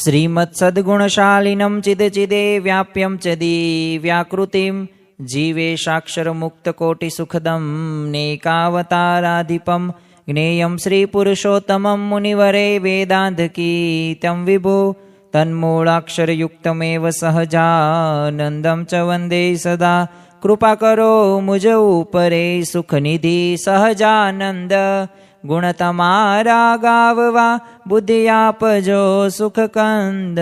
શ્રીમત્સદ્ગુણશાલિનમ ચિદચિદે વ્યાપ્યમ ચ દિવ્યાકૃતિમ જીવેશાક્ષરમુક્તકોટિસુખદમ નેકાવતારાધિપમ જ્ઞેયમ શ્રીપુરુષોત્તમમ મુનિવરે વેદાંતકીર્ત્યમ વિભો તન્મૂળાક્ષરયુક્તમેવ સહજાનંદમ ચ વંદે સદા કૃપા કરો મુજ ઉપરે સુખનિધિ સહજાનંદ ગુણ તમારા ગાવવા બુદ્ધિ આપજો સુખકંદ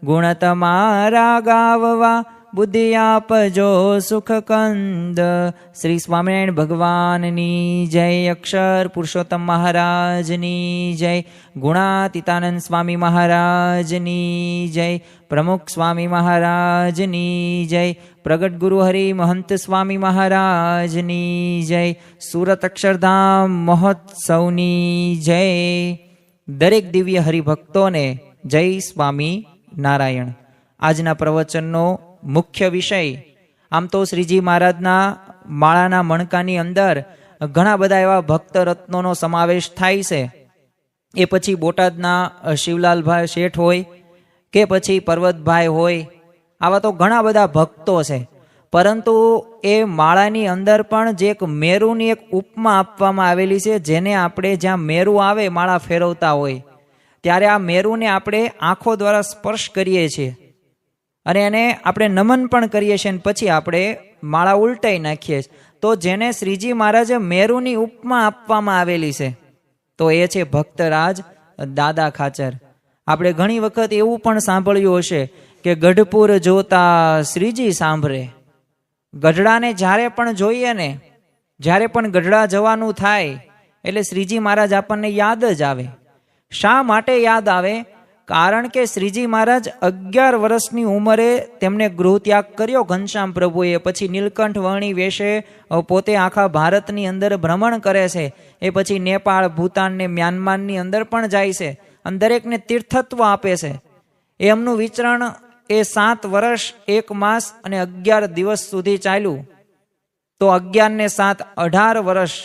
ગુણ તમારા ગાવવા બુદ્ધિ આપજો સુખકંદ. શ્રી સ્વામિનારાયણ ભગવાનની જય. અક્ષર પુરુષોત્તમ મહારાજની જય. ગુણાતીતાનંદ સ્વામી મહારાજની જય. પ્રમુખ સ્વામી મહારાજની જય. પ્રગટ ગુરુ હરિ મહંત સ્વામી મહારાજની જય. સુરત અક્ષરધામ મહોત્સવની જય. દરેક દિવ્ય હરિભક્તોને જય સ્વામી નારાયણ. આજના પ્રવચનનો મુખ્ય વિષય, આમ તો શ્રીજી મહારાજના માળાના મણકાની અંદર ઘણા બધા એવા ભક્ત રત્નોનો સમાવેશ થાય છે. એ પછી બોટાદના શિવલાલભાઈ શેઠ હોય કે પછી પર્વતભાઈ હોય, આવા તો ઘણા બધા ભક્તો છે. પરંતુ એ માળાની અંદર પણ જે એક મેરુની એક ઉપમા આપવામાં આવેલી છે, જેને આપણે જ્યાં મેરુ આવે માળા ફેરવતા હોય ત્યારે આ મેરુને આપણે આંખો દ્વારા સ્પર્શ કરીએ છીએ અને એને આપણે નમન પણ કરીએ છીએ અને પછી આપણે માળા ઉલટાઈ નાખીએ છીએ. તો જેને શ્રીજી મહારાજે મેરુની ઉપમા આપવામાં આવેલી છે તો એ છે ભક્તરાજ દાદા ખાચર. આપણે ઘણી વખત એવું પણ સાંભળ્યું હશે કે ગઢપુર જોતા શ્રીજી સાંભળે. ગઢડાને જ્યારે પણ જોઈએ ને, જ્યારે પણ ગઢડા જવાનું થાય એટલે શ્રીજી મહારાજ આપણને યાદ જ આવે. શા માટે યાદ આવે? કારણ કે શ્રીજી મહારાજ 11 વર્ષની ઉંમરે તેમને ગૃહત્યાગ કર્યો ઘનશ્યામ પ્રભુએ. પછી નીલકંઠ વર્ણી વેશે પોતે આખા ભારતની અંદર ભ્રમણ કરે છે. એ પછી નેપાળ, ભૂતાન ને મ્યાનમારની અંદર પણ જાય છે અને દરેકને તીર્થત્વ આપે છે. એમનું વિચરણ એ 7 વર્ષ 1 માસ અને 11 દિવસ સુધી ચાલ્યું. તો 11 ને 7 18 વર્ષ,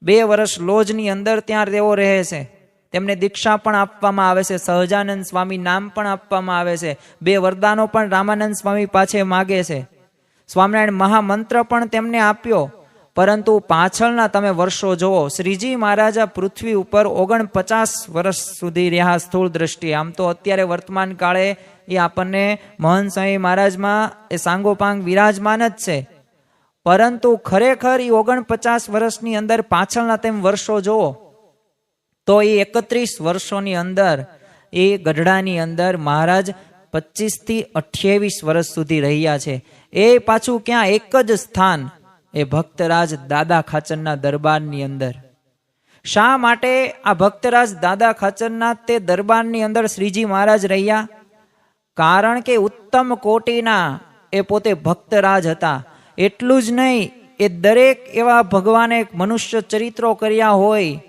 2 વર્ષ લોજની અંદર ત્યાં તેઓ રહે છે. તેમને દીક્ષા પણ આપવામાં આવે છે, સહજાનંદ સ્વામી નામ પણ આપવામાં આવે છે. 2 વરદાનો પણ રામાનંદ સ્વામી પાછે માગે છે. સ્વામિનારાયણ મહામંત્ર પણ તેમને આપ્યો. પરંતુ પાછળના તમે વર્ષો જુઓ, શ્રીજી મહારાજ પૃથ્વી ઉપર 49 વર્ષ સુધી રહ્યા સ્થૂળ દ્રષ્ટિએ. આમ તો અત્યારે વર્તમાન કાળે એ આપણને મહંત સ્વામી મહારાજમાં એ સાંગોપાંગ વિરાજમાન જ છે. પરંતુ ખરેખર એ 49 વર્ષની અંદર પાછળના તેમ વર્ષો જુઓ તો એ 31 વર્ષોની અંદર એ ગઢડાની અંદર મહારાજ 25 થી 28 વર્ષ સુધી રહ્યા છે. એ પાછું ક્યાં? એક જ સ્થાન, એ ભક્તરાજ દાદા ખાચરના દરબારની અંદર. શા માટે આ ભક્તરાજ દાદા ખાચરના તે દરબારની અંદર શ્રીજી મહારાજ રહ્યા? કારણ કે ઉત્તમ કોટીના એ પોતે ભક્તરાજ હતા. એટલું જ નહીં, એ દરેક એવા ભગવાને મનુષ્ય ચરિત્રો કર્યા હોય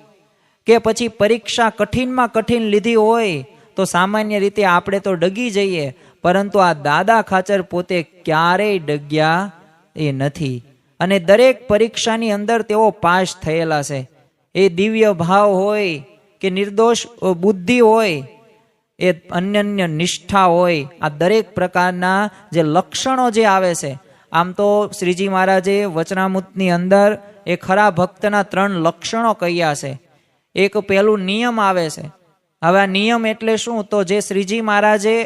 કે પછી પરીક્ષા કઠિનમાં કઠિન લીધી હોય તો સામાન્ય રીતે આપણે તો ડગી જઈએ, પરંતુ આ દાદા ખાચર પોતે ક્યારેય ડગ્યા એ નથી. અને દરેક પરીક્ષાની અંદર તેઓ પાસ થયેલા છે. એ દિવ્ય ભાવ હોય કે નિર્દોષ બુદ્ધિ હોય, એ અનન્ય નિષ્ઠા હોય, આ દરેક પ્રકારના જે લક્ષણો જે આવે છે. આમ તો શ્રીજી મહારાજે વચનામૃતની અંદર એ ખરા ભક્તના 3 લક્ષણો કહ્યા છે. એક પહેલું નિયમ આવે છે. હવે આ નિયમ એટલે શું? તો જે શ્રીજી મહારાજે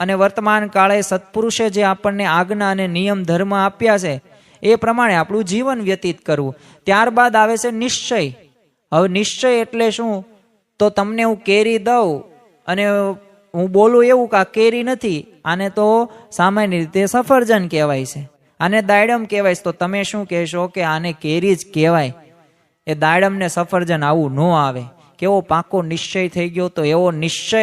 અને વર્તમાન કાળે સત્પુરુષે જે આપણને આજ્ઞા અને નિયમ ધર્મ આપ્યા છે એ પ્રમાણે આપણું જીવન વ્યતીત કરવું. ત્યારબાદ આવે છે નિશ્ચય. હવે નિશ્ચય એટલે શું? તો તમને હું કેરી દઉં અને હું બોલું એવું કે આ કેરી નથી, આને તો સામાન્ય રીતે સફરજન કહેવાય છે, આને દાડમ કહેવાય છે, તો તમે શું કહેશો કે આને કેરી જ કહેવાય, એ દાડમ ને સફરજન આવું ન આવે. કેવો પાકો નિશ્ચય થઈ ગયો. તો એવો નિશ્ચય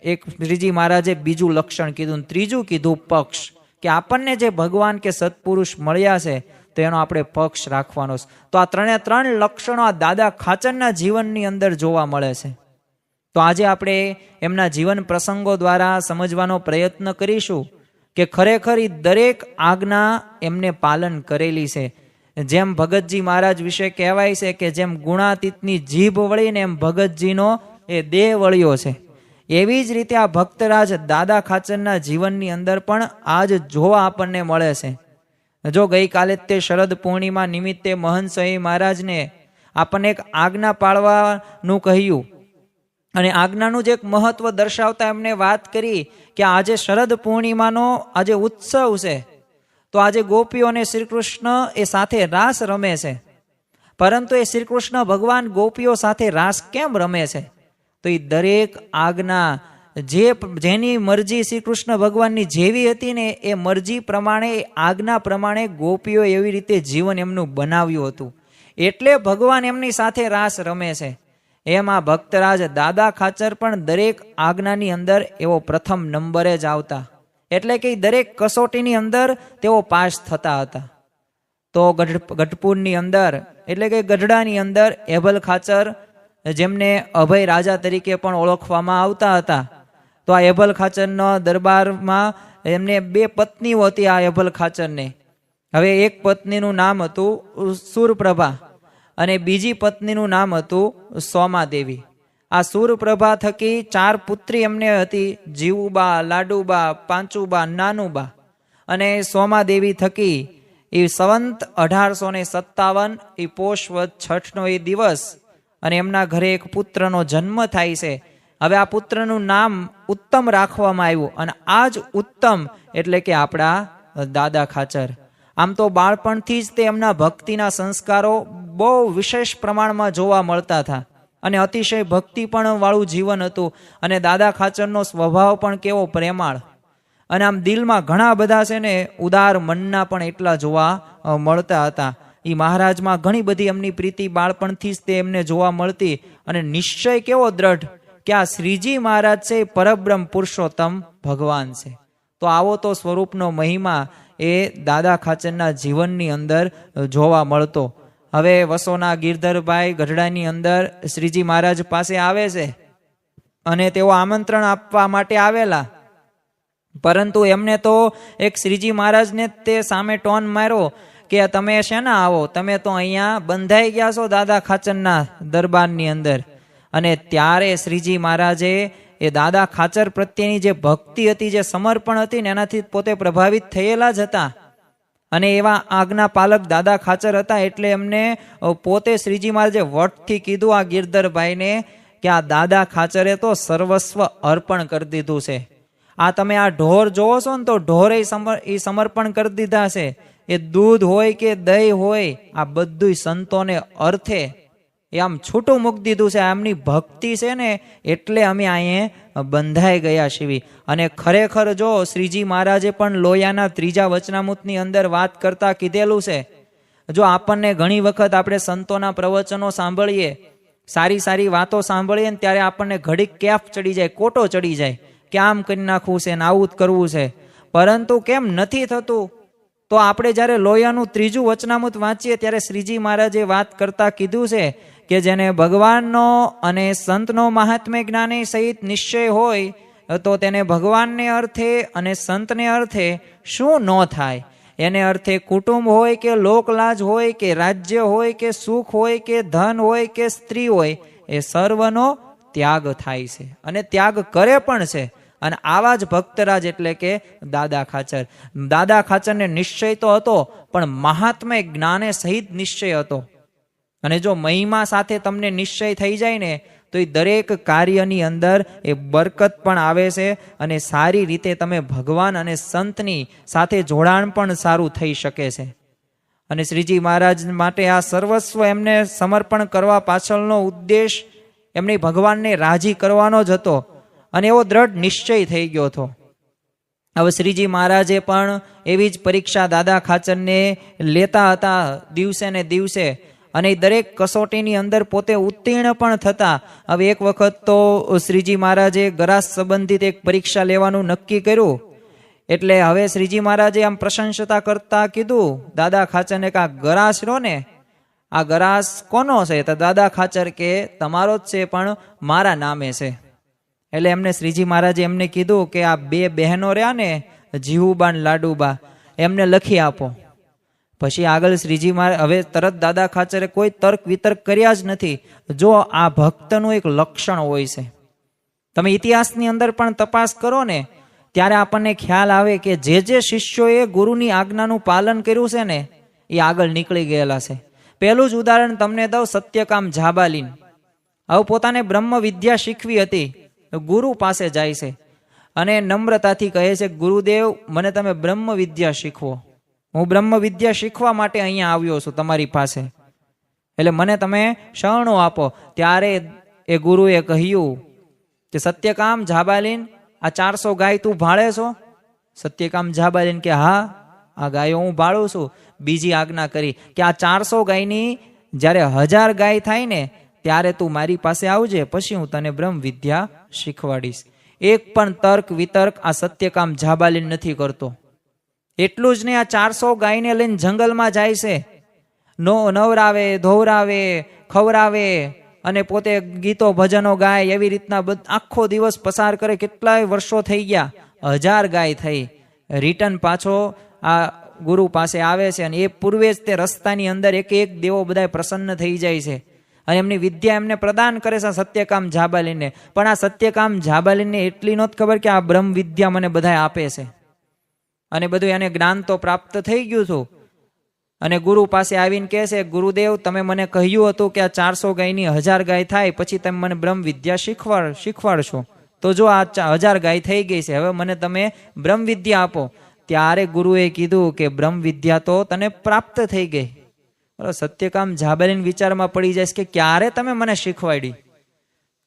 એક શ્રીજી મહારાજે બીજું લક્ષણ કીધું. ત્રીજું કીધું પક્ષ, કે આપણને જે ભગવાન કે સત્પુરુષ મળ્યા છે તો એનો આપણે પક્ષ રાખવાનો છે. તો આ 3 લક્ષણો આ દાદા ખાચરના જીવનની અંદર જોવા મળે છે. તો આજે આપણે એમના જીવન પ્રસંગો દ્વારા સમજવાનો પ્રયત્ન કરીશું કે ખરેખર દરેક આજ્ઞા એમને પાલન કરેલી છે. જેમ ભગતજી મહારાજ વિશે કહેવાય છે કે જેમ ગુણાતીતની જીભ વળીને એમ ભગતજીનો એ દેહ વળ્યો છે. એવી જ રીતે આ ભક્તરાજ દાદા ખાચરના જીવનની અંદર પણ આજ જોવા આપણને મળે છે. જો ગઈકાલે તે શરદ પૂર્ણિમા નિમિત્તે મહંત સ્વામી મહારાજને આપણને એક આજ્ઞા પાળવાનું કહ્યું અને આજ્ઞાનું જે એક મહત્વ દર્શાવતા એમને વાત કરી કે આજે શરદ પૂર્ણિમાનો આજે ઉત્સવ છે, તો આજે ગોપીઓ અને શ્રી કૃષ્ણ એ સાથે રાસ રમે છે. પરંતુ એ શ્રી કૃષ્ણ ભગવાન ગોપીઓ સાથે રાસ કેમ રમે છે? તો એ દરેક આજ્ઞા જેની મરજી શ્રી કૃષ્ણ ભગવાનની જેવી હતી ને એ મરજી પ્રમાણે, આજ્ઞા પ્રમાણે ગોપીઓ એવી રીતે જીવન એમનું બનાવ્યું હતું, એટલે ભગવાન એમની સાથે રાસ રમે છે. એમાં ભક્તરાજ દાદા ખાચર પણ દરેક આજ્ઞાની અંદર એવો પ્રથમ નંબરે જ આવતા, એટલે કે દરેક કસોટીની અંદર તેઓ પાસ થતા હતા. તો ગઢપુરની અંદર એટલે કે ગઢડાની અંદર એભલ ખાચર, જેમને અભય રાજા તરીકે પણ ઓળખવામાં આવતા હતા, તો આ એભલ ખાચરના દરબારમાં એમને 2 પત્નીઓ હતી. આ એભલ ખાચરને હવે એક પત્નીનું નામ હતું સુરપ્રભા અને બીજી પત્નીનું નામ હતું સોમાદેવી. આ સુરપ્રભા થકી 4 પુત્રી એમને હતી, જીવુબા, લાડુબા, પાંચુબા, નાનુબા. અને સોમાદેવી થકી એ સંવંત 1857 એ પોષવદ 6નો એ દિવસ અને એમના ઘરે એક પુત્રનો જન્મ થાય છે. હવે આ પુત્રનું નામ ઉત્તમ રાખવામાં આવ્યું અને આ જ ઉત્તમ એટલે કે આપણા દાદા ખાચર. આમ તો બાળપણથી જ તે એમના ભક્તિના સંસ્કારો બહુ વિશેષ પ્રમાણમાં જોવા મળતા હતા અને અતિશય ભક્તિ પણ વાળું જીવન હતું. અને દાદા ખાચરનો સ્વભાવ પણ કેવો પ્રેમાળ અને આમ દિલમાં ઘણા બધા છે ને ઉદાર મનના પણ એટલા જોવા મળતા હતા. એ મહારાજમાં ઘણી બધી એમની પ્રીતિ બાળપણથી જ તે એમને જોવા મળતી અને નિશ્ચય કેવો દ્રઢ કે આ શ્રીજી મહારાજ છે એ પરબ્રહ્મ પુરુષોત્તમ ભગવાન છે. તો આવો તો સ્વરૂપનો મહિમા એ દાદા ખાચરના જીવનની અંદર જોવા મળતો. હવે વસોના ગિરધરભાઈ ગઢડાની અંદર શ્રીજી મહારાજ પાસે આવે છે અને તેઓ આમંત્રણ આપવા માટે આવેલા, પરંતુ એમને તો એક શ્રીજી મહારાજને તે સામે ટોન માર્યો કે તમે શેના આવો, તમે તો અહીંયા બંધાઈ ગયા છો દાદા ખાચરના દરબારની અંદર. અને ત્યારે શ્રીજી મહારાજે એ દાદા ખાચર પ્રત્યેની જે ભક્તિ હતી, જે સમર્પણ હતી ને એનાથી પોતે પ્રભાવિત થયેલા જ હતા. અને એવા આજ્ઞા પાલક દાદા ખાચર હતા એટલે એમને પોતે શ્રીજી મહારાજે વટથી કીધું આ ગિરધરભાઈને કે આ દાદા ખાચરે તો સર્વસ્વ અર્પણ કરી દીધું છે. આ તમે આ ઢોર જોવો છો ને તો ઢોરે એ સમર્પણ કરી દીધા છે. એ દૂધ હોય કે દહીં હોય આ બધું સંતોને અર્થે એ આમ છૂટું મૂકી દીધું છે. એમની ભક્તિ છે ને એટલે અમે અહીંયા બંધાઈ ગયા છીએ. અને ખરેખર જો શ્રીજી મહારાજે પણ લોયાના 3જા વચનામૃતની અંદર વાત કરતા કીધેલું છે, જો આપણને ઘણી વખત આપણે સંતોના પ્રવચનો સાંભળીએ, સારી સારી વાતો સાંભળીએ ને ત્યારે આપણને ઘડીક કેફ ચડી જાય, કોટો ચડી જાય કે આમ કરી નાખવું છે ને આવું જ કરવું છે, પરંતુ કેમ નથી થતું? તો આપણે જ્યારે લોયાનું 3જું વચનામૃત વાંચીએ ત્યારે શ્રીજી મહારાજે વાત કરતા કીધું છે કે જેને ભગવાનનો અને સંતનો મહાત્મ્ય જ્ઞાને સહિત નિશ્ચય હોય તો તેને ભગવાનને અર્થે અને સંતને અર્થે શું ન થાય. એને અર્થે કુટુંબ હોય કે લોકલાજ હોય કે રાજ્ય હોય કે સુખ હોય કે ધન હોય કે સ્ત્રી હોય, એ સર્વનો ત્યાગ થાય છે અને ત્યાગ કરે પણ છે. અને આવા જ ભક્તરાજ એટલે કે દાદા ખાચર. દાદા ખાચરને નિશ્ચય તો હતો પણ મહાત્મ્ય જ્ઞાને સહિત નિશ્ચય હતો. અને જો મહિમા સાથે તમને નિશ્ચય થઈ જાય ને તો એ દરેક કાર્યની અંદર એ બરકત પણ આવે છે અને સારી રીતે તમે ભગવાન અને સંતની સાથે જોડાણ પણ સારું થઈ શકે છે. અને શ્રીજી મહારાજ માટે આ સર્વસ્વ એમને સમર્પણ કરવા પાછળનો ઉદ્દેશ એમની ભગવાનને રાજી કરવાનો જ હતો અને એવો દ્રઢ નિશ્ચય થઈ ગયો હતો. હવે શ્રીજી મહારાજે પણ એવી જ પરીક્ષા દાદા ખાચરને લેતા હતા દિવસે ને દિવસે અને દરેક કસોટીની અંદર પોતે ઉત્તીર્ણ પણ થતા. હવે એક વખત તો શ્રીજી મહારાજે ગરાસ સંબંધિત એક પરીક્ષા લેવાનું નક્કી કર્યું, એટલે હવે શ્રીજી મહારાજે આમ પ્રશંસતા કરતા કીધું દાદા ખાચરને કે આ ગરાસ રહ્યો ને, આ ગરાસ કોનો છે? તો દાદા ખાચર કે તમારો જ છે પણ મારા નામે છે. એટલે એમને શ્રીજી મહારાજે એમને કીધું કે આ 2 બહેનો રહ્યા ને જીવુબા ને લાડુબા, એમને લખી આપો. પછી આગળ શ્રીજી મહારાજ હવે તરત દાદા ખાચરે કોઈ તર્ક વિતર્ક કર્યા જ નથી. જો આ ભક્તનું એક લક્ષણ હોય છે તમે ઇતિહાસની અંદર પણ તપાસ કરો ને ત્યારે આપણને ખ્યાલ આવે કે જે શિષ્યોએ ગુરુની આજ્ઞાનું પાલન કર્યું છે ને એ આગળ નીકળી ગયેલા છે. પહેલું જ ઉદાહરણ તમને દઉં, સત્યકામ ઝાબાલીન. હવે પોતાને બ્રહ્મ વિદ્યા શીખવી હતી, ગુરુ પાસે જાય છે અને નમ્રતાથી કહે છે, ગુરુદેવ મને તમે બ્રહ્મ વિદ્યા શીખવો, હું બ્રહ્મ વિદ્યા શીખવા માટે અહીંયા આવ્યો છું તમારી પાસે, એટલે મને તમે શરણો આપો. ત્યારે એ ગુરુએ કહ્યું કે સત્યકામ ઝાબાલીન, આ 400 ગાય તું ભાળે છો? સત્યકામ ઝાબાલીન કે હા, આ ગાયો હું ભાળું છું. બીજી આજ્ઞા કરી કે આ 400 ગાયની જ્યારે 1000 ગાય થાય ને ત્યારે તું મારી પાસે આવજે, પછી હું તને બ્રહ્મ વિદ્યા શીખવાડીશ. એક પણ તર્ક વિતર્ક આ સત્યકામ ઝાબાલીન નથી કરતો. એટલું જ નહીં, આ 400 ગાયને લઈને જંગલમાં જાય છે, નવરાવે, ધોવરાવે, ખવરાવે અને પોતે ગીતો ભજનો ગાય, એવી રીતના આખો દિવસ પસાર કરે. કેટલાય વર્ષો થઈ ગયા, 1000 ગાય થઈ. રિટર્ન પાછો આ ગુરુ પાસે આવે છે અને એ પૂર્વે જ તે રસ્તાની અંદર એક એક દેવો બધા પ્રસન્ન થઈ જાય છે અને એમની વિદ્યા એમને પ્રદાન કરે છે સત્યકામ ઝાબાલીને. પણ આ સત્યકામ ઝાબાલીને એટલી નહોતી ખબર કે આ બ્રહ્મ વિદ્યા મને બધા આપે છે અને બધું એને જ્ઞાન તો પ્રાપ્ત થઈ ગયું હતું. અને ગુરુ પાસે આવીને કહે છે, ગુરુદેવ તમે મને કહ્યું હતું કે આ 400 ગાયની 1000 ગાય થાય પછી તમે મને બ્રહ્મ વિદ્યા શીખવાડશો. તો જો આ 1000 ગાય થઈ ગઈ છે, હવે મને તમે બ્રહ્મ વિદ્યા આપો. ત્યારે ગુરુએ કીધું કે બ્રહ્મ વિદ્યા તો તને પ્રાપ્ત થઈ ગઈ. સત્યકામ ઝાબાલીન વિચારમાં પડી જાય કે ક્યારે તમે મને શીખવાડી.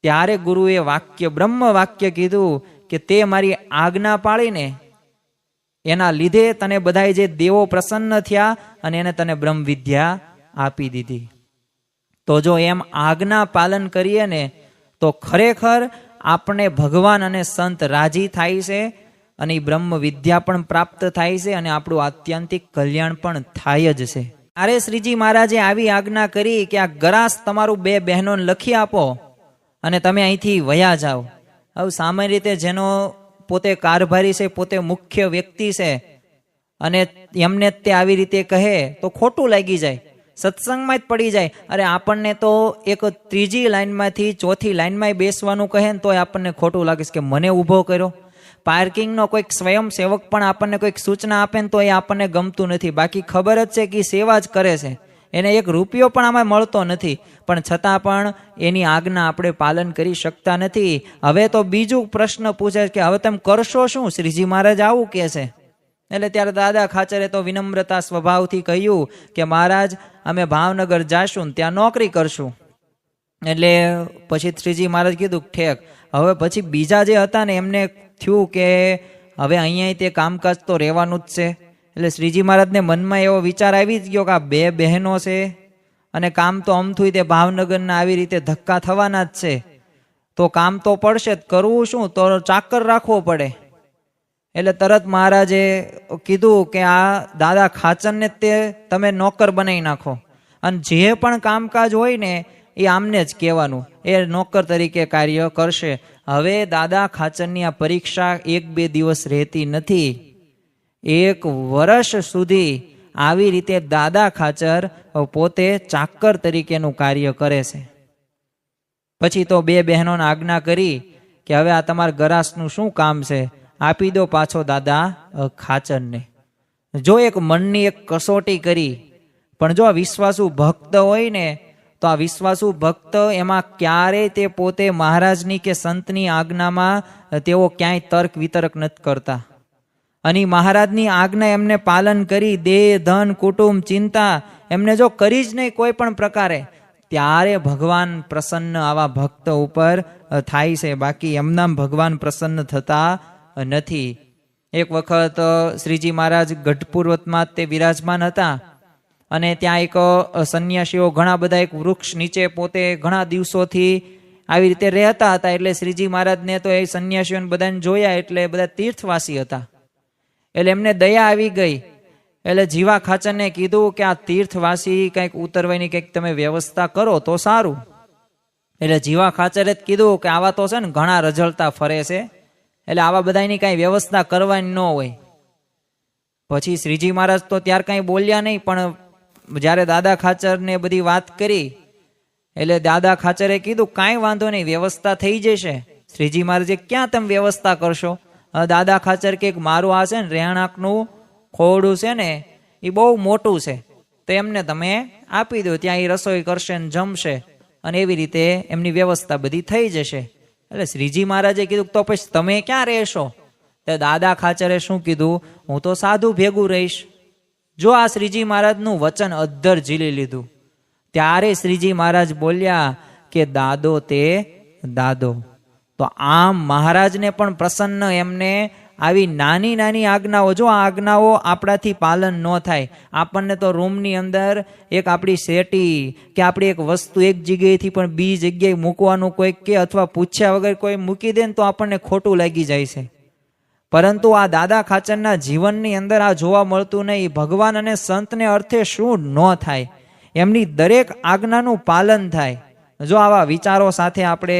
ત્યારે ગુરુએ વાક્ય, બ્રહ્મ વાક્ય કીધું કે તે મારી આજ્ઞા પાળીને એના લીધે તને બધા જે દેવો પ્રસન્ન થયા અને એને તને બ્રહ્મ વિદ્યા આપી દીધી. તો જો એમ આજ્ઞા પાલન કરીએ ને તો ખરેખર આપણે ભગવાન અને સંત રાજી થાય છે અને એ બ્રહ્મ વિદ્યા પણ પ્રાપ્ત થાય છે અને આપણું આત્યંતિક કલ્યાણ પણ થાય જ છે. અરે શ્રીજી મહારાજે આવી આજ્ઞા કરી કે આ ગરાસ તમારું 2 બહેનોને લખી આપો અને તમે અહીંથી વયા જાઓ. હવે સામાન્ય રીતે જેનો પોતે કારભારી છે, પોતે મુખ્ય વ્યક્તિ છે અને એમને તે આવી રીતે કહે તો ખોટું લાગી જાય, સત્સંગમાં જ પડી જાય. અરે આપણને તો એક 3જી લાઈનમાંથી 4થી લાઈનમાં બેસવાનું કહે ને તોય આપણને ખોટું લાગે કે મને ઊભો કર્યો. પાર્કિંગનો કોઈક સ્વયંસેવક પણ આપણને કોઈક સૂચના આપે ને તો એ આપણને ગમતું નથી. બાકી ખબર જ છે કે સેવા જ કરે છે, એને 1 રૂપિયો પણ આમાં મળતો નથી, પણ છતાં પણ એની આજ્ઞા આપણે પાલન કરી શકતા નથી. હવે તો બીજું પ્રશ્ન પૂછે કે હવે તમે કરશો શું? શ્રીજી મહારાજ આવું કહે છે. એટલે ત્યારે દાદા ખાચરે તો વિનમ્રતા સ્વભાવથી કહ્યું કે મહારાજ અમે ભાવનગર જાશું, ત્યાં નોકરી કરશું. એટલે પછી શ્રીજી મહારાજ કીધું ઠેક. હવે પછી બીજા જે હતા ને એમને થયું કે હવે અહીંયા તે કામકાજ તો રહેવાનું જ છે. એટલે શ્રીજી મહારાજને મનમાં એવો વિચાર આવી જ ગયો કે આ 2 બહેનો છે અને કામ તો અમથું તે ભાવનગરના આવી રીતે ધક્કા થવાના જ છે, તો કામ તો પડશે જ, કરવું શું? તો ચાકર રાખવો પડે. એટલે તરત મહારાજે કીધું કે આ દાદા ખાચરને તે તમે નોકર બનાવી નાખો અને જે પણ કામકાજ હોય ને એ આમને જ કહેવાનું, એ નોકર તરીકે કાર્ય કરશે. હવે દાદા ખાચરની આ પરીક્ષા 1-2 દિવસ રહેતી નથી, 1 વર્ષ સુધી આવી રીતે દાદા ખાચર પોતે ચાકર તરીકેનું કાર્ય કરે છે. પછી તો 2 બહેનોને આજ્ઞા કરી કે હવે આ તમારા ગરાસનું શું કામ છે, આપી દો પાછો દાદા ખાચરને. જો એક મનની એક કસોટી કરી, પણ જો આ વિશ્વાસુ ભક્ત હોય ને તો આ વિશ્વાસુ ભક્ત એમાં ક્યારેય તે પોતે મહારાજની કે સંતની આજ્ઞામાં તેઓ ક્યાંય તર્ક વિતર્ક નથી કરતા. અને મહારાજની આજ્ઞા એમને પાલન કરી, દેહ ધન કુટુંબ ચિંતા એમને જો કરી જ નહીં કોઈ પણ પ્રકારે, ત્યારે ભગવાન પ્રસન્ન આવા ભક્ત ઉપર થાય છે. બાકી એમના ભગવાન પ્રસન્ન થતા નથી. એક વખત શ્રીજી મહારાજ ગઢપુર્વતમાં તે વિરાજમાન હતા અને ત્યાં એક સંન્યાસીઓ ઘણા બધા એક વૃક્ષ નીચે પોતે ઘણા દિવસોથી આવી રીતે રહેતા હતા. એટલે શ્રીજી મહારાજને તો એ સંન્યાસીઓને બધાને જોયા એટલે બધા તીર્થવાસી હતા, એટલે એમને દયા આવી ગઈ. એટલે જીવા ખાચરને કીધું કે આ તીર્થવાસી કંઈક ઉતરવાની કંઈક તમે વ્યવસ્થા કરો તો સારું. એટલે જીવા ખાચરે જ કીધું કે આવા તો છે ને ઘણા રઝળતા ફરે છે, એટલે આવા બધાની કાંઈ વ્યવસ્થા કરવાની ન હોય. પછી શ્રીજી મહારાજ તો ત્યાર કાંઈ બોલ્યા નહીં, પણ જ્યારે દાદા ખાચરને બધી વાત કરી એટલે દાદા ખાચરે કીધું કાંઈ વાંધો નહીં, વ્યવસ્થા થઈ જશે. શ્રીજી મહારાજે ક્યાં તમે વ્યવસ્થા કરશો? દાદા ખાચર કે મારું આ છે ને રહેણાંકનું ખોરડું છે ને એ બહુ મોટું છે, તો એમને તમે આપી દો, ત્યાં એ રસોઈ કરશે ને જમશે, અને એવી રીતે એમની વ્યવસ્થા બધી થઈ જશે. એટલે શ્રીજી મહારાજે કીધું તો પછી તમે ક્યાં રહેશો? તો દાદા ખાચરે શું કીધું? હું તો સાધુ ભેગું રહીશ. જો આ શ્રીજી મહારાજનું વચન અદ્ધર ઝીલી લીધું. ત્યારે શ્રીજી મહારાજ બોલ્યા કે દાદો તે દાદો. તો આમ મહારાજને પણ પ્રસન્ન એમને આવી નાની નાની આજ્ઞાઓ, જો આ આજ્ઞાઓ આપણાથી પાલન ન થાય, આપણને તો રૂમની અંદર એક આપણી શેટી કે આપણી એક વસ્તુ એક જગ્યાએથી પણ બીજી જગ્યાએ મૂકવાનું કોઈક કે અથવા પૂછ્યા વગર કોઈ મૂકી દે ને તો આપણને ખોટું લાગી જાય છે. પરંતુ આ દાદા ખાચરના જીવનની અંદર આ જોવા મળતું નહીં. ભગવાન અને સંતને અર્થે શું ન થાય, એમની દરેક આજ્ઞાનું પાલન થાય. જો આવા વિચારો સાથે આપણે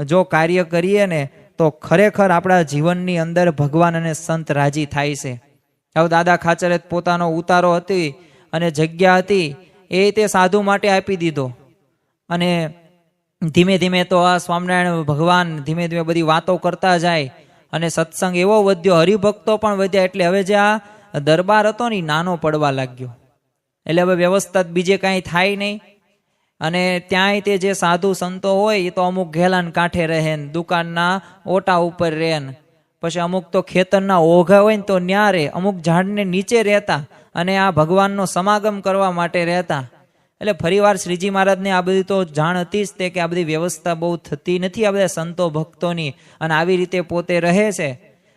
જો કાર્ય કરીએ ને તો ખરેખર આપણા જીવનની અંદર ભગવાન અને સંત રાજી થાય છે. હવે દાદા ખાચરે પોતાનો ઉતારો હતી અને જગ્યા હતી એ તે સાધુ માટે આપી દીધો, અને ધીમે ધીમે તો આ સ્વામિનારાયણ ભગવાન ધીમે ધીમે બધી વાતો કરતા જાય અને સત્સંગ એવો વધ્યો, હરિભક્તો પણ વધ્યા. એટલે હવે જે આ દરબાર હતો ને નાનો પડવા લાગ્યો. એટલે હવે વ્યવસ્થા બીજે કાંઈ થાય નહીં, અને ત્યાંય તે જે સાધુ સંતો હોય એ તો અમુક ઘેલાન કાંઠે રહે ને દુકાનના ઓટા ઉપર રહે ને પછી અમુક તો ખેતરના ઓઘા હોય ને તો ન્યા રહે, અમુક ઝાડને નીચે રહેતા અને આ ભગવાનનો સમાગમ કરવા માટે રહેતા. એટલે ફરીવાર શ્રીજી મહારાજને આ બધી તો જાણ હતી જ તે કે આ બધી વ્યવસ્થા બહુ થતી નથી આ બધા સંતો ભક્તોની, અને આવી રીતે પોતે રહે છે.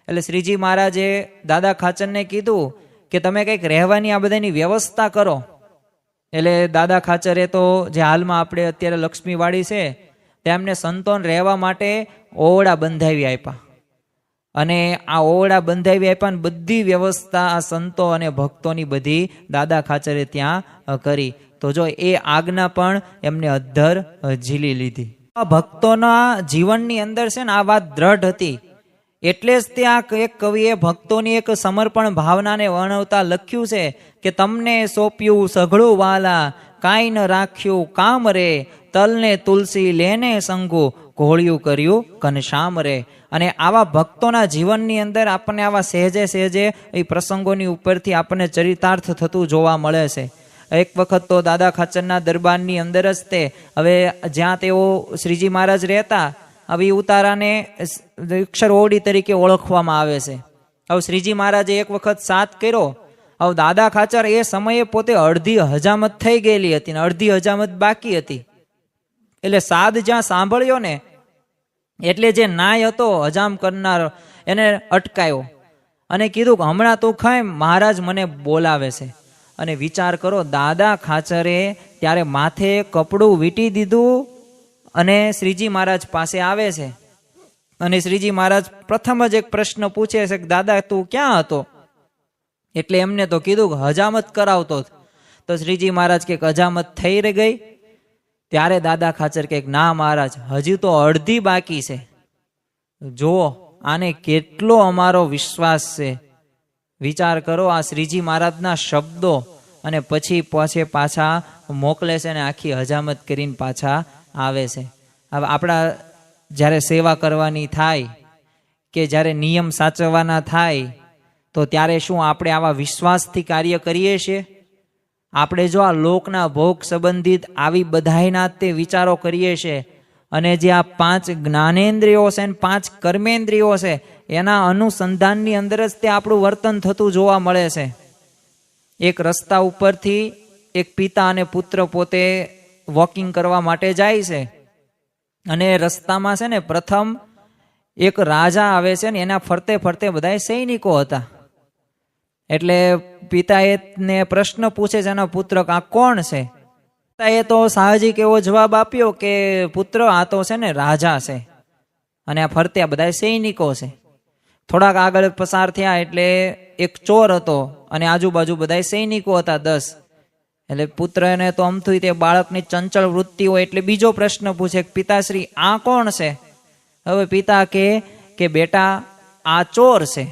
એટલે શ્રીજી મહારાજે દાદા ખાચરને કીધું કે તમે કંઈક રહેવાની આ બધાની વ્યવસ્થા કરો. એટલે દાદા ખાચરે તો જે હાલમાં આપણે અત્યારે લક્ષ્મીવાડી છે તેમને સંતોને રહેવા માટે ઓરડા બંધાવી આપ્યા, અને આ ઓરડા બંધાવી આપ્યા ને બધી વ્યવસ્થા આ સંતો અને ભક્તોની બધી દાદા ખાચરે ત્યાં કરી. તો જો એ આજ્ઞા પણ એમને અદ્ધર ઝીલી લીધી. આ ભક્તોના જીવનની અંદર છે ને આ વાત દ્રઢ હતી. એટલે જ ત્યાં એક કવિએ ભક્તોની એક સમર્પણ ભાવનાને વર્ણવતા લખ્યું છે કે તમને સોંપ્યું સઘળું વાલા, કાંઈ ન રાખ્યું કામ રે, તલને તુલસી લેને સંગુ, ઘોળિયું કર્યું ઘનશ્યામ રે. અને આવા ભક્તોના જીવનની અંદર આપણને આવા સહેજે સહેજે એ પ્રસંગોની ઉપરથી આપણને ચરિતાર્થ થતું જોવા મળે છે. એક વખત તો દાદા ખાચરના દરબારની અંદર જ તે હવે જ્યાં તેઓ શ્રીજી મહારાજ રહેતા, હવે ઉતારાને અક્ષર ઓરડી તરીકે ઓળખવામાં આવે છે. હવે શ્રીજી મહારાજે એક વખત સાથ કર્યો. હવે દાદા ખાચર એ સમયે પોતે અડધી હજામત થઈ ગયેલી હતી ને અડધી હજામત બાકી હતી. એટલે સાદ જ્યાં સાંભળ્યો ને એટલે જે નાય હતો હજામ કરનાર એને અટકાયો અને કીધું કે હમણાં તું ખાય, મહારાજ મને બોલાવે છે. અને વિચાર કરો, દાદા ખાચરે ત્યારે માથે કપડું વીંટી દીધું અને શ્રીજી મહારાજ પાસે આવે છે. અને શ્રીજી મહારાજ પ્રથમ જ એક પ્રશ્ન પૂછે છે કે દાદા તું ક્યાં હતો? એટલે એમને તો કીધું કે હજામત કરાવતો. તો શ્રીજી મહારાજ કે હજામત થઈ ગઈ? ત્યારે દાદા ખાચર કે ના મહારાજ, હજી તો અડધી બાકી છે. જુઓ આને કેટલો અમારો વિશ્વાસ છે. વિચાર કરો, આ શ્રીજી મહારાજના શબ્દો, અને પછી પાછા મોકલે છે ને આખી હજામત કરીને પાછા આવે છે. હવે આપણા જ્યારે સેવા કરવાની થાય કે જ્યારે નિયમ સાચવવાના થાય તો ત્યારે શું આપણે આવા વિશ્વાસથી કાર્ય કરીએ છીએ? આપણે જો આ લોકના ભોગ સંબંધિત આવી બધાયના તે વિચારો કરીએ છીએ, અને જે આ 5 જ્ઞાનેન્દ્રિયો છે ને 5 કર્મેન્દ્રિયો છે એના અનુસંધાનની અંદર જ તે આપણું વર્તન થતું જોવા મળે છે. એક રસ્તા ઉપરથી એક પિતા અને પુત્ર પોતે વોકિંગ કરવા માટે જાય છે, અને રસ્તામાં છે ને પ્રથમ એક રાજા આવે છે ને એના ફરતે ફરતે બધા સૈનિકો હતા. એટલે પિતાએ ને પ્રશ્ન પૂછે છે એના પુત્ર કે આ કોણ છે? એ તો સાહજિક એવો જવાબ આપ્યો કે પુત્ર આ તો છે ને રાજા છે, અને આ ફરતે આ બધા સૈનિકો છે. થોડાક આગળ પસાર થયા એટલે એક ચોર હતો અને આજુબાજુ બધા સૈનિકો હતા 10. એટલે પુત્રને તો અમથું તે બાળકની ચંચળ વૃત્તિ હોય એટલે બીજો પ્રશ્ન પૂછે કે પિતાશ્રી આ કોણ છે? હવે પિતા કે બેટા આ ચોર છે.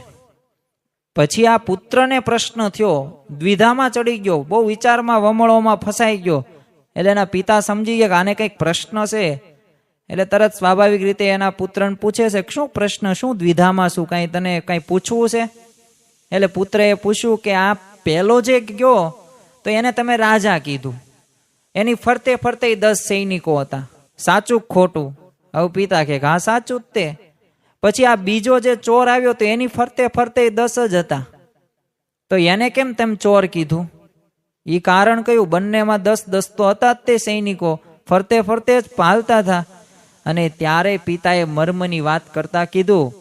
પછી આ પુત્રને પ્રશ્ન થયો, દ્વિધામાં ચડી ગયો, બહુ વિચારમાં વમળોમાં ફસાઈ ગયો. એટલે એના પિતા સમજી ગયા કે આને કંઈક પ્રશ્ન છે. એટલે તરત સ્વાભાવિક રીતે એના પુત્રને પૂછે છે કે શું પ્રશ્ન, શું દ્વિધામાં, શું કાંઈ તને કાંઈ પૂછવું છે? એટલે પુત્રએ પૂછ્યું કે આ પેલો જે ગયો તો એને તમે રાજા કીધું, એની ફરતે ફરતે 10 સૈનિકો હતા, સાચું ખોટું? હવે પિતા કે હા સાચું જ તે. પછી આ બીજો જે ચોર આવ્યો તો એની ફરતે ફરતે 10 જ હતા, તો એને કેમ તેમ ચોર કીધું? એ કારણ કયું? બંનેમાં 10 તો હતા જ તે સૈનિકો, ફરતે ફરતે જ પાલતા હતા. અને ત્યારે પિતાએ મર્મની વાત કરતા કીધું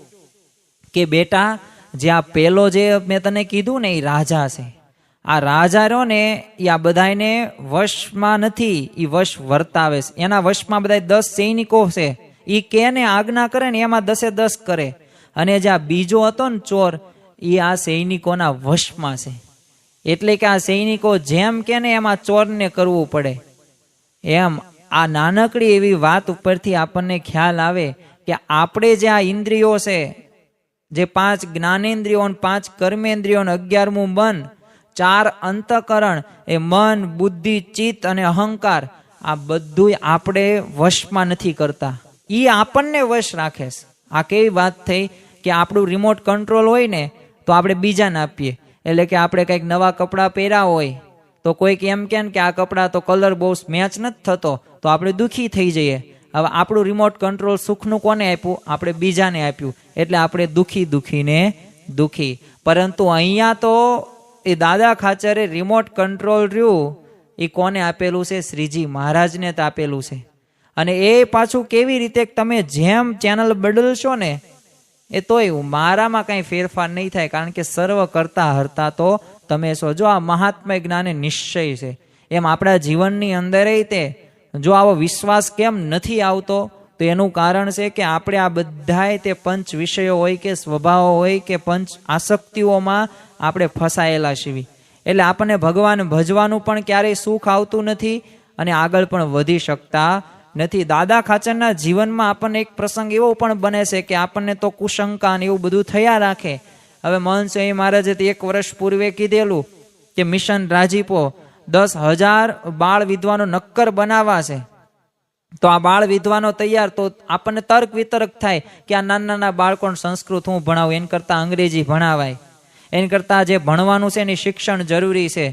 કે બેટા, જે આ પેલો જે મેં તને કીધું ને એ રાજા છે. આ રાજા રહ્યો ને એ આ બધાને વશમાં નથી, એ વશ વર્તાવે છે. એના વશમાં બધા 10 સૈનિકો છે, એ કેને આજ્ઞા કરે ને એમાં 10 કરે. અને જે આ બીજો હતો ને ચોર, એ આ સૈનિકોના વશમાં છે. એટલે કે આ સૈનિકો જેમ કે ને એમાં ચોરને કરવું પડે. એમ આ નાનકડી એવી વાત ઉપરથી આપણને ખ્યાલ આવે કે આપણે જે આ ઇન્દ્રિયો છે, જે 5 જ્ઞાનેન્દ્રિયો, 5 કર્મેન્દ્રિયો, 11મું મન, 4 અંતઃકરણ, એ મન, બુદ્ધિ, ચિત્ત અને અહંકાર, આ બધું આપણે વશમાં નથી કરતા, એ આપણને વશ રાખે છે. આ કેવી વાત થઈ કે આપણું રિમોટ કંટ્રોલ હોય ને તો આપણે બીજાને આપીએ. એટલે કે આપણે કંઈક નવા કપડાં પહેર્યા હોય તો કોઈક એમ કે આ કપડાં તો કલર બહુ મેચ નથી થતો, તો આપણે દુઃખી થઈ જઈએ. હવે આપણું રિમોટ કંટ્રોલ સુખનું કોને આપ્યું? આપણે બીજાને આપ્યું, એટલે આપણે દુઃખીને દુઃખી. પરંતુ અહીંયા તો એ દાદા ખાચરે રિમોટ કંટ્રોલ રહ્યું એ કોને આપેલું છે? શ્રીજી મહારાજને જ આપેલું છે. અને એ પાછું કેવી રીતે? તમે જેમ ચેનલ બદલશો ને એ તોય મારામાં કાંઈ ફેરફાર નહીં થાય, કારણ કે સર્વ કરતા હરતા તો તમે છો. જો આ મહાત્મા જ્ઞાને નિશ્ચય છે, એમ આપણા જીવનની અંદર તે જો આવો વિશ્વાસ કેમ નથી આવતો, તો એનું કારણ છે કે આપણે આ બધાય તે પંચ વિષયો હોય કે સ્વભાવો હોય કે પંચ આસક્તિઓમાં આપણે ફસાયેલા છીએ. એટલે આપણને ભગવાન ભજવાનું પણ ક્યારેય સુખ આવતું નથી અને આગળ પણ વધી શકતા નથી. દાદા ખાચરના જીવનમાં આપણને એક પ્રસંગ એવો પણ બને છે કે આપણને તો કુશંકા ને એવું બધું થયા રાખે. હવે મહંત સ્વામી મહારાજે 1 વર્ષ પૂર્વે કીધેલું કે મિશન રાજીપો 10,000 બાળ વિદ્વાનો નક્કર બનાવવા છે. તો આ બાળ વિદ્વાનો તૈયાર, તો આપણને તર્ક વિતર્ક થાય કે આ નાના બાળકોને સંસ્કૃત હું ભણાવું, એના કરતાં અંગ્રેજી ભણાવાય, એના કરતાં જે ભણવાનું છે એની શિક્ષણ જરૂરી છે.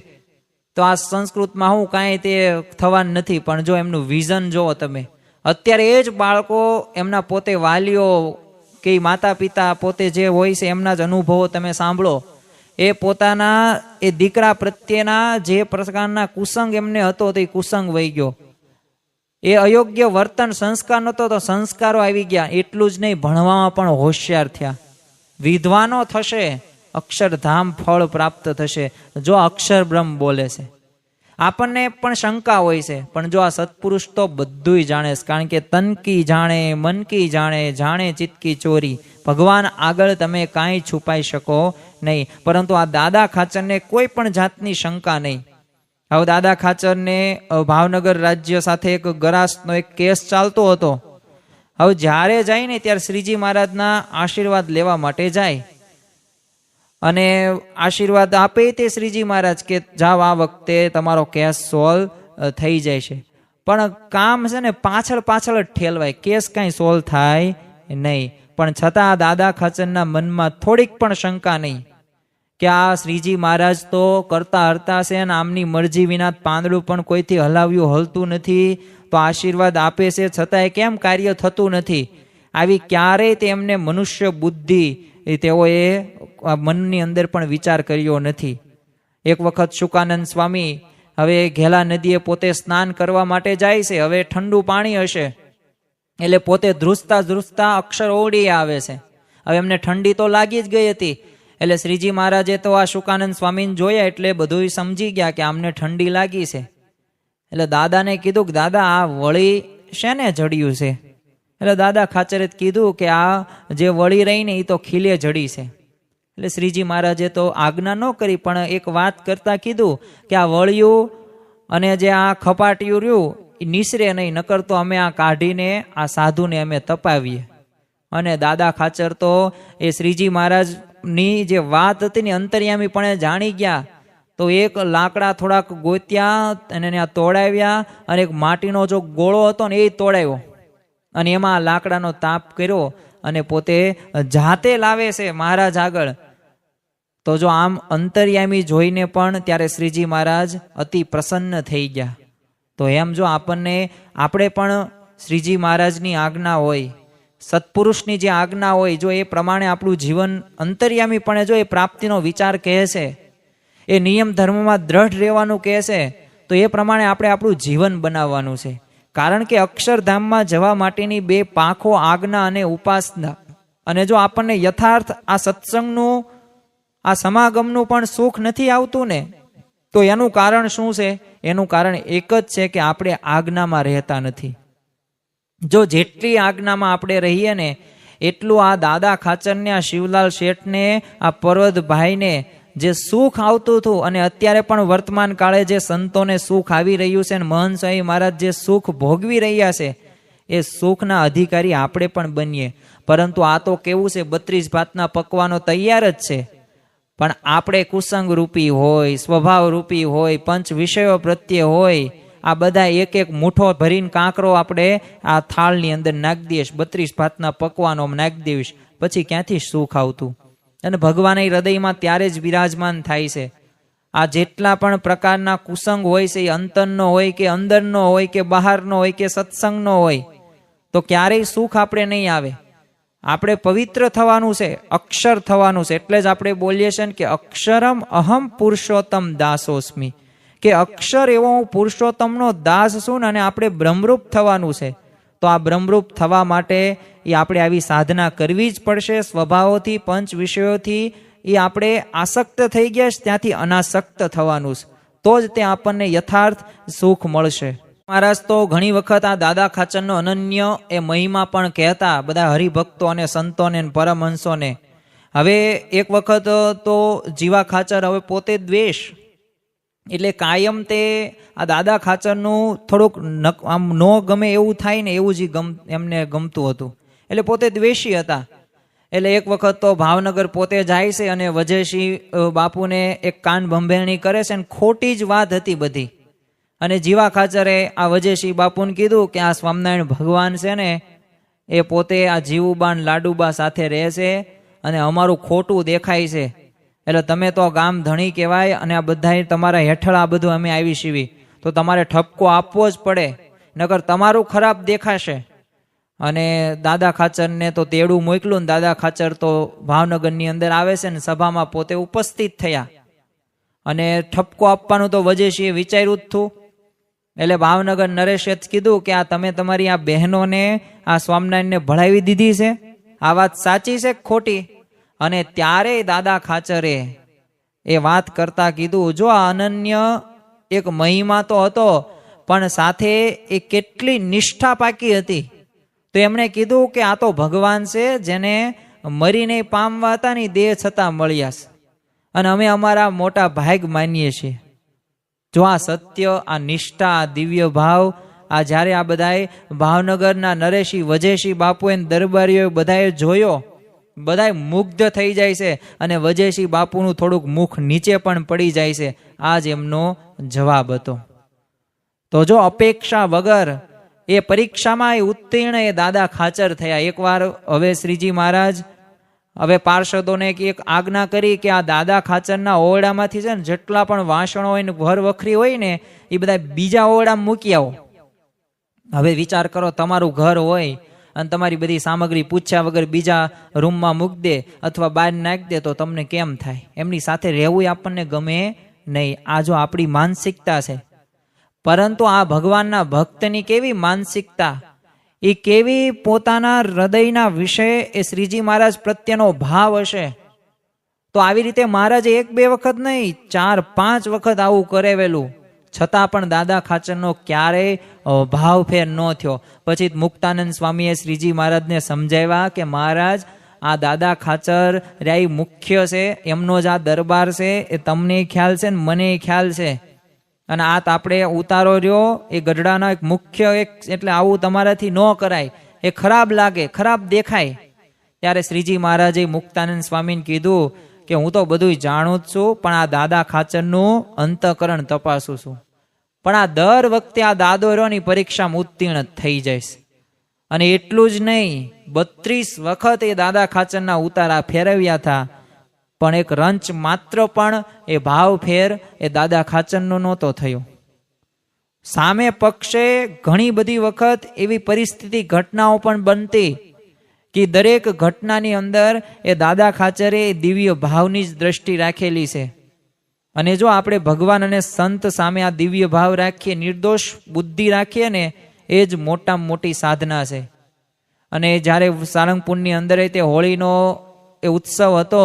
તો આ સંસ્કૃતમાં હું કાંઈ તે થવાનું નથી. પણ જો એમનું વિઝન જુઓ તમે, અત્યારે એ જ બાળકો એમના પોતે વાલીઓ કે માતા પિતા પોતે જે હોય છે એમના જ અનુભવો તમે સાંભળો. એ પોતાના એ દીકરા પ્રત્યેના જે પ્રકારના કુસંગ એમને હતો તે કુસંગ વહી ગયો. એ અયોગ્ય વર્તન સંસ્કાર નહોતો તો સંસ્કારો આવી ગયા. એટલું જ નહીં, ભણવામાં પણ હોશિયાર થયા. વિદ્વાનો થશે, અક્ષરધામ ફળ પ્રાપ્ત થશે જો અક્ષર બ્રહ્મ બોલે છે. આપણને પણ શંકા હોય છે, પણ જો આ સત્પુરુષ તો બધુંય જાણે છે, કારણ કે તન કી જાણે, મન કી જાણે, જાણે ચિત્ત કી ચોરી. ભગવાન આગળ તમે કાંઈ છુપાઈ શકો નહીં. પરંતુ આ દાદા ખાચરને કોઈ પણ જાતની શંકા નહીં. હવે દાદા ખાચરને ભાવનગર રાજ્ય સાથે એક ગરાસનો એક કેસ ચાલતો હતો. હવે જ્યારે જાય ને ત્યારે શ્રીજી મહારાજના આશીર્વાદ લેવા માટે જાય અને આશીર્વાદ આપે તે શ્રીજી મહારાજ કે જાઓ આ વખતે તમારો કેસ સોલ્વ થઈ જાય છે. પણ કામ છે ને પાછળ પાછળ જ ઠેલવાય, કેસ કાંઈ સોલ્વ થાય નહીં. પણ છતાં દાદા ખાચરના મનમાં થોડીક પણ શંકા નહીં કે આ શ્રીજી મહારાજ તો કરતા હરતા છે અને આમની મરજી વિના પાંદડું પણ કોઈથી હલાવ્યું હલતું નથી, તો આશીર્વાદ આપે છે છતાંય કેમ કાર્ય થતું નથી. આવી ક્યારેય તેમને મનુષ્ય બુદ્ધિ તેઓએ મનની અંદર પણ વિચાર કર્યો નથી. એક વખત શુકાનંદ સ્વામી હવે ઘેલા નદીએ પોતે સ્નાન કરવા માટે જાય છે. હવે ઠંડુ પાણી હશે એટલે પોતે ધ્રુજતા ધ્રુજતા અક્ષર ઓળી આવે છે. હવે એમને ઠંડી તો લાગી જ ગઈ હતી. એટલે શ્રીજી મહારાજે તો આ શુકાનંદ સ્વામીને જોયા એટલે બધું સમજી ગયા કે આમને ઠંડી લાગી છે. એટલે દાદાને કીધું કે દાદા આ વળી શેને જડ્યું છે? એટલે દાદા ખાચરે કીધું કે આ જે વળી રહી ને એ તો ખીલે જડી છે. એટલે શ્રીજી મહારાજે તો આજ્ઞા ન કરી, પણ એક વાત કરતા કીધું કે આ વળિયું અને જે આ ખપાટિયું રહ્યું એ નિસરે નહીં, નકર તો અમે આ કાઢીને આ સાધુને અમે તપાવીએ. અને દાદા ખાચર તો એ શ્રીજી મહારાજની જે વાત હતી ને અંતર્યામી પણ જાણી ગયા. તો એક લાકડા થોડાક ગોત્યા અને એને તોડાવ્યા અને એક માટીનો જો ગોળો હતો ને એ તોડાવ્યો અને એમાં લાકડાનો તાપ કર્યો અને પોતે જાતે લાવે છે મહારાજ આગળ. તો જો આમ અંતર્યામી જોઈને પણ ત્યારે શ્રીજી મહારાજ અતિ પ્રસન્ન થઈ ગયા. તો એમ જો આપણે પણ શ્રીજી મહારાજની આજ્ઞા હોય, સત્પુરુષની જે આજ્ઞા હોય, જો એ પ્રમાણે આપણું જીવન અંતર્યામીપણે જો એ પ્રાપ્તિનો વિચાર કહે છે, એ નિયમ ધર્મમાં દ્રઢ રહેવાનું કહે છે, તો એ પ્રમાણે આપણે આપણું જીવન બનાવવાનું છે. કારણ કે અક્ષરધામમાં જવા માટેની બે પાંખો આજ્ઞા અને ઉપાસના. અને જો આપણને યથાર્થ આ સત્સંગનું, આ સમાગમનું પણ સુખ નથી આવતું ને, તો એનું કારણ શું છે? એનું કારણ એક જ છે કે આપણે આજ્ઞામાં રહેતા નથી. જો જેટલી આજ્ઞામાં આપણે રહીએ ને, એટલું આ દાદા ખાચરને, આ શિવલાલ શેઠને, આ પર્વતભાઈને જે સુખ આવતું હતું, અને અત્યારે પણ વર્તમાન કાળે જે સંતોને સુખ આવી રહ્યું છે, અને મહંત સ્વામી મહારાજ જે સુખ ભોગવી રહ્યા છે, એ સુખના અધિકારી આપણે પણ બનીએ. પરંતુ આ તો કેવું છે, 32 ભાતના પકવાનો તૈયાર જ છે, પણ આપણે કુસંગ રૂપી હોય, સ્વભાવ રૂપી હોય, પંચ વિષયો પ્રત્યે હોય, આ બધા એક એક મુઠ્ઠો ભરીને કાંકરો આપણે આ થાળની અંદર નાખી દઈશ, 32 ભાતના પકવાનો નાખી દઈશ, પછી ક્યાંથી સુખ આવતું? અને ભગવાન હૃદયમાં ત્યારે જ વિરાજમાન થાય છે. આ જેટલા પણ પ્રકારના કુસંગ હોય છે, એ અંતરનો હોય કે અંદરનો હોય કે બહારનો હોય કે સત્સંગનો હોય, તો ક્યારેય સુખ આપણે નહીં આવે. આપણે પવિત્ર થવાનું છે, અક્ષર થવાનું છે. એટલે જ આપણે બોલીએ છીએ કે અક્ષરમ અહમ પુરુષોત્તમ દાસોસ્મી, કે અક્ષર એવો હું પુરુષોત્તમનો દાસ છું ને, અને આપણે બ્રહ્મરૂપ થવાનું છે. તો આ બ્રહ્મરૂપ થવા માટે એ આપણે આવી સાધના કરવી જ પડશે. સ્વભાવોથી, પંચ વિષયોથી એ આપણે આસક્ત થઈ ગયા છે, ત્યાંથી અનાસક્ત થવાનું છે, તો જ તે આપણને યથાર્થ સુખ મળશે. મહારાજ તો ઘણી વખત આ દાદા ખાચરનો અનન્ય એ મહિમા પણ કહેતા બધા હરિભક્તો અને સંતોને પરમહંસોને. હવે એક વખત તો જીવા ખાચર હવે પોતે દ્વેષ, એટલે કાયમ તે આ દાદા ખાચરનું થોડુંક આમ ન ગમે એવું થાય ને, એવું જ એમને ગમતું હતું. એટલે પોતે દ્વેષી હતા. એટલે એક વખત તો ભાવનગર પોતે જાય છે અને વજયસિંહ બાપુને એક કાન ભંભેરણી કરે છે, અને ખોટી જ વાત હતી બધી. અને જીવા ખાચરે આ વજયસિંહ બાપુને કીધું કે આ સ્વામિનારાયણ ભગવાન છે ને, એ પોતે આ જીવુબા ને લાડુબા સાથે રહે છે, અને અમારું ખોટું દેખાય છે, એટલે તમે તો ગામ ધણી કહેવાય, અને આ બધા તમારા હેઠળ આ બધું અમે આવી સીવી, તો તમારે ઠપકો આપવો જ પડે, નકર તમારું ખરાબ દેખાશે. અને દાદા ખાચરને તો તેડું મોકલું, ને દાદા ખાચર તો ભાવનગરની અંદર આવે છે ને સભામાં પોતે ઉપસ્થિત થયા. અને ઠપકો આપવાનું તો વજયસિંહે વિચાર્યું જ હતું. એટલે ભાવનગર નરેશે જ કીધું કે આ તમે તમારી આ બહેનોને આ સ્વામિનારાયણને ભળાવી દીધી છે, આ વાત સાચી છે કે ખોટી? અને ત્યારે દાદા ખાચરે એ વાત કરતા કીધું, જો આ અનન્ય એક મહિમા તો હતો, પણ સાથે એ કેટલી નિષ્ઠા પાકી હતી. તો એમણે કીધું કે આ તો ભગવાન છે, જેને મરીને પામવા હતા ને દેહ છતાં મળ્યા છે, અને અમે અમારા મોટા ભાગ માનીએ છીએ. જો આ સત્ય, આ નિષ્ઠા, આ દિવ્ય ભાવ, આ જ્યારે આ બધાએ ભાવનગરના નરેશી વજયસિંહ બાપુએ દરબારીઓ બધાએ જોયો, બધાએ મુગ્ધ થઈ જાય છે, અને વજયસિંહ બાપુનું થોડુંક મુખ નીચે પણ પડી જાય છે. આ જ એમનો જવાબ હતો. તો જો અપેક્ષા વગર એ પરીક્ષામાં એ ઉત્તીર્ણ એ દાદા ખાચર થયા. એકવાર હવે શ્રીજી મહારાજ હવે પાર્ષદોને એક આજ્ઞા કરી કે આ દાદા ખાચરના ઓરડામાંથી છે ને જેટલા પણ વાસણો હોય ને ઘર વખરી હોય ને, એ બધા બીજા ઓરડામાં મૂકી આવો. હવે વિચાર કરો, તમારું ઘર હોય અને તમારી બધી સામગ્રી પૂછ્યા વગર બીજા રૂમમાં મૂકી દે અથવા બહાર નાખી દે, તો તમને કેમ થાય? એમની સાથે રહેવું આપણને ગમે નહીં. આ જો આપણી માનસિકતા છે. પરંતુ આ ભગવાનના ભક્તની કેવી માનસિકતા, એ કેવી પોતાના હૃદયના વિશે એ શ્રીજી મહારાજ પ્રત્યેનો ભાવ હશે. તો આવી રીતે મહારાજે 1-2 વખત નહીં, 4-5 વખત આવું કરેલું, છતાં પણ દાદા ખાચરનો ક્યારેય ભાવ ફેર ન થયો. પછી મુક્તાનંદ સ્વામીએ શ્રીજી મહારાજને સમજાવ્યા કે મહારાજ, આ દાદા ખાચર રહ્યા મુખ્ય છે, એમનો જ આ દરબાર છે, એ તમને ખ્યાલ છે ને મને ખ્યાલ છે. અને આ આપણે ઉતારો રહ્યો એ ગઢડાનો એક મુખ્ય એક, એટલે આવું તમારાથી ન કરાય, એ ખરાબ લાગે, ખરાબ દેખાય. ત્યારે શ્રીજી મહારાજે મુક્તાનંદ સ્વામીને કીધું કે હું તો બધું જાણું જ છું, પણ આ દાદા ખાચરનું અંતઃકરણ તપાસું છું. પણ આ દર વખતે આ દાદો રહ્યોની પરીક્ષામાં ઉત્તીર્ણ થઈ જઈશ. અને એટલું જ નહીં, 32 વખત એ દાદા ખાચરના ઉતારા ફેરવ્યા હતા, પણ એક રંચ માત્ર પણ એ ભાવ ફેર એ દાદા ખાચરનો નહોતો થયો. સામે પક્ષે ઘણી બધી વખત એવી પરિસ્થિતિ ઘટનાઓ પણ બનતી કે દરેક ઘટનાની અંદર એ દાદા ખાચરે દિવ્ય ભાવની જ દ્રષ્ટિ રાખેલી છે. અને જો આપણે ભગવાન અને સંત સામે આ દિવ્ય ભાવ રાખીએ, નિર્દોષ બુદ્ધિ રાખીએ ને, એ જ મોટામાં મોટી સાધના છે. અને જ્યારે સારંગપુરની અંદર તે હોળીનો એ ઉત્સવ હતો,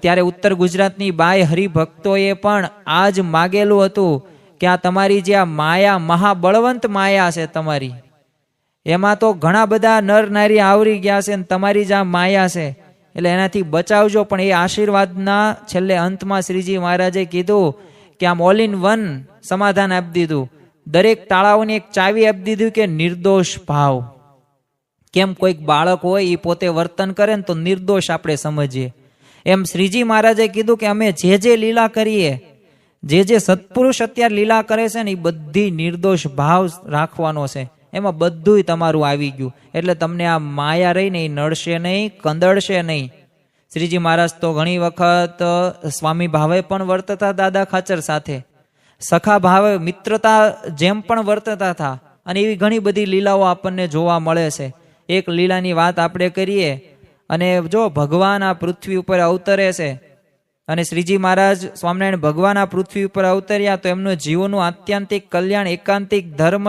ત્યારે ઉત્તર ગુજરાતની બાય હરિભક્તોએ પણ આ જ માગેલું હતું કે આ તમારી જે આ માયા, મહાબળવંત માયા છે તમારી, એમાં તો ઘણા બધા નર નારી આવરી ગયા છે, અને તમારી જ આ માયા છે, એટલે એનાથી બચાવજો. પણ એ આશીર્વાદના છેલ્લે અંતમાં શ્રીજી મહારાજે કીધું કે આમ ઓલ ઇન વન સમાધાન આપી દીધું, દરેક તાળાઓની એક ચાવી આપી દીધું કે નિર્દોષ ભાવ. કેમ કોઈક બાળક હોય એ પોતે વર્તન કરે ને તો નિર્દોષ આપણે સમજીએ, એમ શ્રીજી મહારાજે કીધું કે અમે જે લીલા કરીએ, જે સત્પુરુષ અત્યારે લીલા કરે છે ને, એ બધી નિર્દોષ ભાવ રાખવાનો છે, એમાં બધું તમારું આવી ગયું, એટલે તમને આ માયા રહીને એ નડશે નહીં, કંદડશે નહીં. શ્રીજી મહારાજ તો ઘણી વખત સ્વામી ભાવે પણ વર્તતા દાદા ખાચર સાથે, સખા ભાવે મિત્રતા જેમ પણ વર્તતા હતા, અને એવી ઘણી બધી લીલાઓ આપણને જોવા મળે છે. એક લીલાની વાત આપણે કરીએ, અને જો ભગવાન આ પૃથ્વી ઉપર અવતરે છે, અને શ્રીજી મહારાજ સ્વામિનારાયણ ભગવાન આ પૃથ્વી ઉપર અવતર્યા, તો એમનું જીવનનું આત્યંતિક કલ્યાણ, એકાંતિક ધર્મ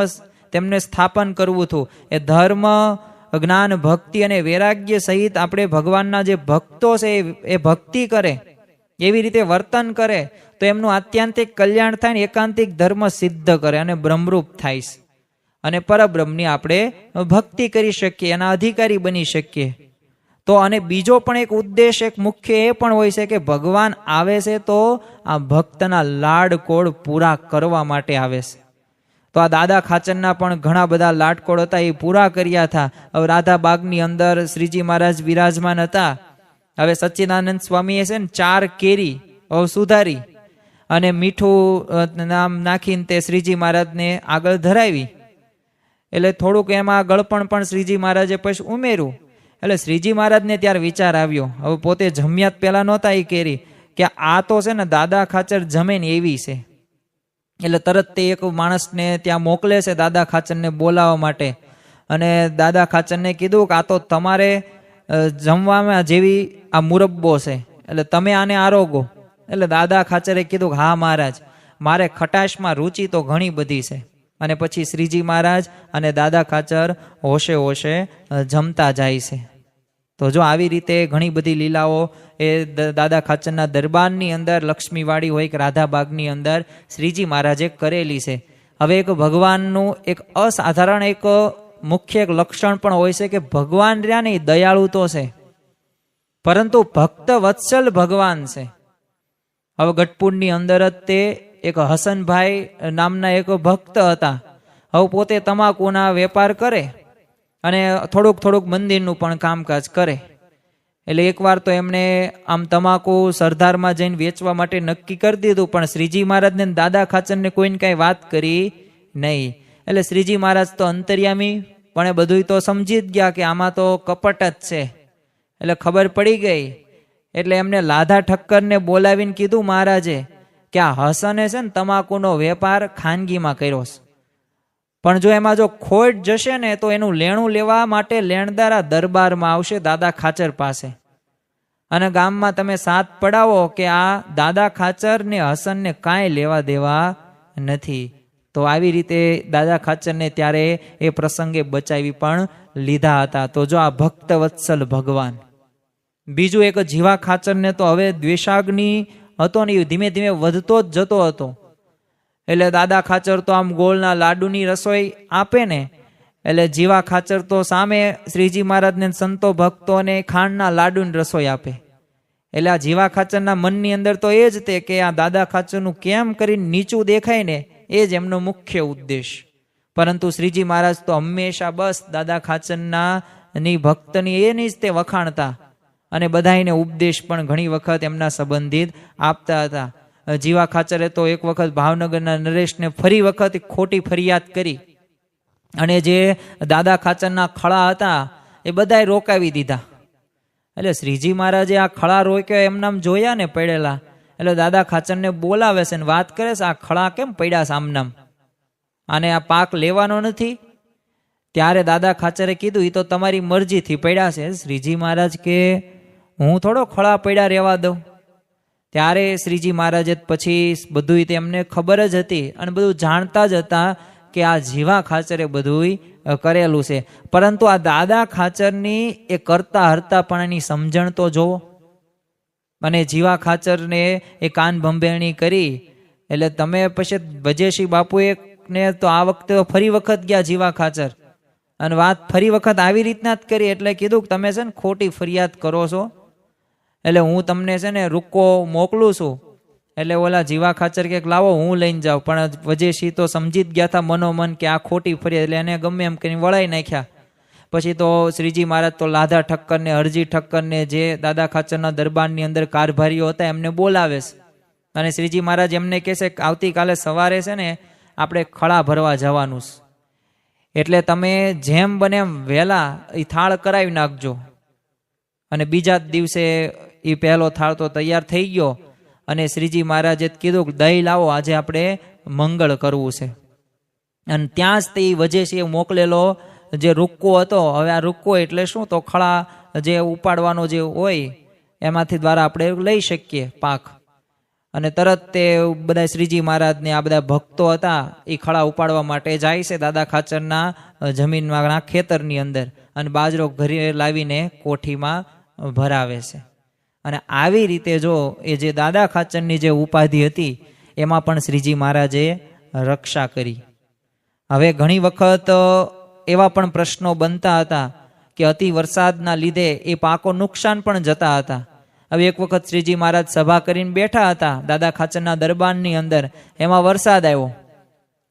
તેમને સ્થાપન કરવું હતું. એ ધર્મ, જ્ઞાન, ભક્તિ અને વૈરાગ્ય સહિત આપણે ભગવાનના જે ભક્તો છે એ ભક્તિ કરે, એવી રીતે વર્તન કરે, તો એમનું આત્યંતિક કલ્યાણ થાય ને એકાંતિક ધર્મ સિદ્ધ કરે અને બ્રહ્મરૂપ થાય, અને પરબ્રહ્મની આપણે ભક્તિ કરી શકીએ, એના અધિકારી બની શકીએ. તો અને બીજો પણ એક ઉદ્દેશ, એક મુખ્ય એ પણ હોય છે કે ભગવાન આવે છે તો આ ભક્તના લાડકોડ પૂરા કરવા માટે આવે છે. તો આ દાદા ખાચરના પણ ઘણા બધા લાડકોડ હતા, એ પૂરા કર્યા હતા. હવે રાધા બાગની અંદર શ્રીજી મહારાજ વિરાજમાન હતા. હવે સચ્ચિદાનંદ સ્વામીએ છે ને 4 કેરી સુધારી અને મીઠું નામ નાખીને તે શ્રીજી મહારાજને આગળ ધરાવી, એટલે થોડુંક એમાં ગળપણ પણ શ્રીજી મહારાજે પછી ઉમેર્યું. એટલે શ્રીજી મહારાજને ત્યારે વિચાર આવ્યો, હવે પોતે જમ્યા જ પહેલા નહોતા એ કેરી, કે આ તો છે ને દાદા ખાચર જમે ને એવી છે. એટલે તરત તે એક માણસને ત્યાં મોકલે છે દાદા ખાચરને બોલાવવા માટે, અને દાદા ખાચરને કીધું કે આ તો તમારે જમવામાં જેવી આ મુરબ્બો છે, એટલે તમે આને આરોગો. એટલે દાદા ખાચરે કીધું કે હા મહારાજ, મારે ખટાશમાં રુચિ તો ઘણી બધી છે. અને પછી શ્રીજી મહારાજ અને દાદા ખાચર હોશે હોશે જમતા જાય છે. તો જો આવી રીતે ઘણી બધી લીલાઓ એ દાદા ખાચરના દરબારની અંદર, લક્ષ્મીવાડી હોય કે રાધાબાગની અંદર શ્રીજી મહારાજે કરેલી છે. હવે એક ભગવાનનું એક અસાધારણ એક મુખ્ય એક લક્ષણ પણ હોય છે કે ભગવાન રહ્યા ને દયાળુ તો છે, પરંતુ ભક્ત વત્સલ ભગવાન છે. હવે ગઢપુરની અંદર જ તે એક હસનભાઈ નામના એક ભક્ત હતા. હવે પોતે તમાકુના વેપાર કરે અને થોડુંક મંદિરનું પણ કામકાજ કરે. એટલે એકવાર તો એમણે આમ તમાકુ સરદારમાં જઈને વેચવા માટે નક્કી કરી દીધું, પણ શ્રીજી મહારાજને દાદા ખાચરને કોઈને કાંઈ વાત કરી નહીં. એટલે શ્રીજી મહારાજ તો અંતર્યામી, પણ એ બધું તો સમજી જ ગયા કે આમાં તો કપટ જ છે. એટલે ખબર પડી ગઈ. એટલે એમને લાધા ઠક્કરને બોલાવીને કીધું મહારાજે કે આ હસને છે ને તમાકુનો વેપાર ખાનગીમાં કર્યો છે, પણ જો એમાં જો ખોટ જશે ને તો એનું લેણું લેવા માટે લેણદારા દરબારમાં આવશે દાદા ખાચર પાસે, અને ગામમાં તમે સાથ પડાવો કે આ દાદા ખાચર ને હસનને કાંઈ લેવા દેવા નથી. તો આવી રીતે દાદા ખાચરને ત્યારે એ પ્રસંગે બચાવી પણ લીધા હતા. તો જો આ ભક્ત વત્સલ ભગવાન. બીજું એક જીવા ખાચરને તો હવે દ્વેષાગ્નિ હતો ને, ધીમે ધીમે વધતો જ જતો હતો. એટલે દાદા ખાચર તો આમ ગોળના લાડુની રસોઈ આપે ને, એટલે જીવા ખાચર તો સામે શ્રીજી મહારાજને સંતો ભક્તોને ખાંડના લાડુની રસોઈ આપે. એટલે આ જીવા ખાચરના મનની અંદર તો એ જ તે કે આ દાદા ખાચરનું કેમ કરીને નીચું દેખાય ને, એ જ એમનો મુખ્ય ઉદ્દેશ. પરંતુ શ્રીજી મહારાજ તો હંમેશા બસ દાદા ખાચરના ની ભક્તની એની જ તે વખાણતા, અને બધાને ઉપદેશ પણ ઘણી વખત એમના સંબંધિત આપતા હતા. જીવા ખાચરે તો એક વખત ભાવનગરના નરેશને ફરી વખત ખોટી ફરિયાદ કરી અને જે દાદા ખાચરના ખળા હતા એ બધાય રોકાવી દીધા. એટલે શ્રીજી મહારાજે આ ખળા રોક્યો એમનામ જોયા ને પડેલા, એટલે દાદા ખાચરને બોલાવે છે ને વાત કરે છે, આ ખળા કેમ પડ્યા છે આમનામ, આને આ પાક લેવાનો નથી? ત્યારે દાદા ખાચરે કીધું, એ તો તમારી મરજીથી પડ્યા છે. શ્રીજી મહારાજ કે હું થોડો ખળા પડ્યા રહેવા દઉં. ત્યારે શ્રીજી મહારાજે પછી બધું તેમને ખબર જ હતી અને બધું જાણતા જ હતા કે આ જીવા ખાચરે બધું કરેલું છે. પરંતુ આ દાદા ખાચરની એ કરતા હરતાપણાની સમજણ તો જોવો. અને જીવા ખાચરને એ કાન ભંભેરણી કરી. એટલે તમે પછી વજેશી બાપુએ ને તો આ વખતે ફરી વખત ગયા જીવા ખાચર, અને વાત ફરી વખત આવી રીતના જ કરી. એટલે કીધું કે તમે છે ને ખોટી ફરિયાદ કરો છો, એટલે હું તમને છે ને રૂક્કો મોકલું છું. એટલે ઓલા જીવા ખાચર કે લાવો હું લઈને જાઉં, પણ વજેશી તો સમજી જ ગયા હતા મનોમન કે આ ખોટી ફરિયાદ, એટલે એને ગમે એમ કરીને વળાઈ નાખ્યા. પછી તો શ્રીજી મહારાજ તો લાધા ઠક્કરને, હરજી ઠક્કરને, જે દાદા ખાચરના દરબારની અંદર કારભારીઓ હતા એમને બોલાવે છે. અને શ્રીજી મહારાજ એમને કહે છે કે આવતીકાલે સવારે છે ને આપણે ખળા ભરવા જવાનું છે, એટલે તમે જેમ બને એમ વહેલા એ થાળ કરાવી નાખજો. અને બીજા જ દિવસે એ પહેલો થાળ તો તૈયાર થઈ ગયો. અને શ્રીજી મહારાજે કીધું કે દહીં લાવો, આજે આપણે મંગળ કરવું છે. અને ત્યાં જ તે વજેશીએ મોકલેલો જે રૂક્કો હતો, હવે આ રૂક્કો એટલે શું, તો ખળા જે ઉપાડવાનો જે હોય એમાંથી દ્વારા આપણે લઈ શકીએ પાક. અને તરત તે બધા શ્રીજી મહારાજને આ બધા ભક્તો હતા એ ખળા ઉપાડવા માટે જાય છે દાદા ખાચરના જમીનમાં, ખેતરની અંદર, અને બાજરો ઘરે લાવીને કોઠીમાં ભરાવે છે. અને આવી રીતે જો એ જે દાદા ખાચરની જે ઉપાધિ હતી એમાં પણ શ્રીજી મહારાજે રક્ષા કરી. હવે ઘણી વખત એવા પણ પ્રશ્નો બનતા હતા કે અતિ વરસાદના લીધે એ પાકો નુકસાન પણ જતા હતા. હવે એક વખત શ્રીજી મહારાજ સભા કરીને બેઠા હતા દાદા ખાચરના દરબારની અંદર, એમાં વરસાદ આવ્યો.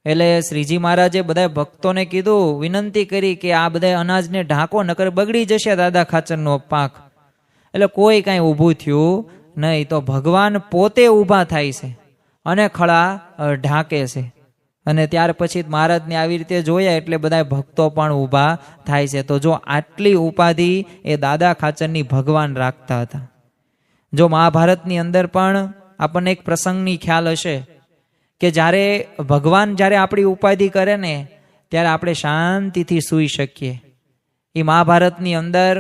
એટલે શ્રીજી મહારાજે બધા ભક્તોને કીધું, વિનંતી કરી કે આ બધા અનાજને ઢાંકો, નકર બગડી જશે દાદા ખાચરનો પાક. એટલે કોઈ કાંઈ ઊભું થયું નહીં. તો ભગવાન પોતે ઊભા થાય છે અને ખળા ઢાંકે છે. અને ત્યાર પછી મહારાજને આવી રીતે જોયા એટલે બધા ભક્તો પણ ઊભા થાય છે. તો જો આટલી ઉપાધિ એ દાદા ખાચરની ભગવાન રાખતા હતા. જો મહાભારતની અંદર પણ આપણને એક પ્રસંગની ખ્યાલ હશે કે જ્યારે ભગવાન જ્યારે આપણી ઉપાધિ કરે ને ત્યારે આપણે શાંતિથી સૂઈ શકીએ. એ મહાભારતની અંદર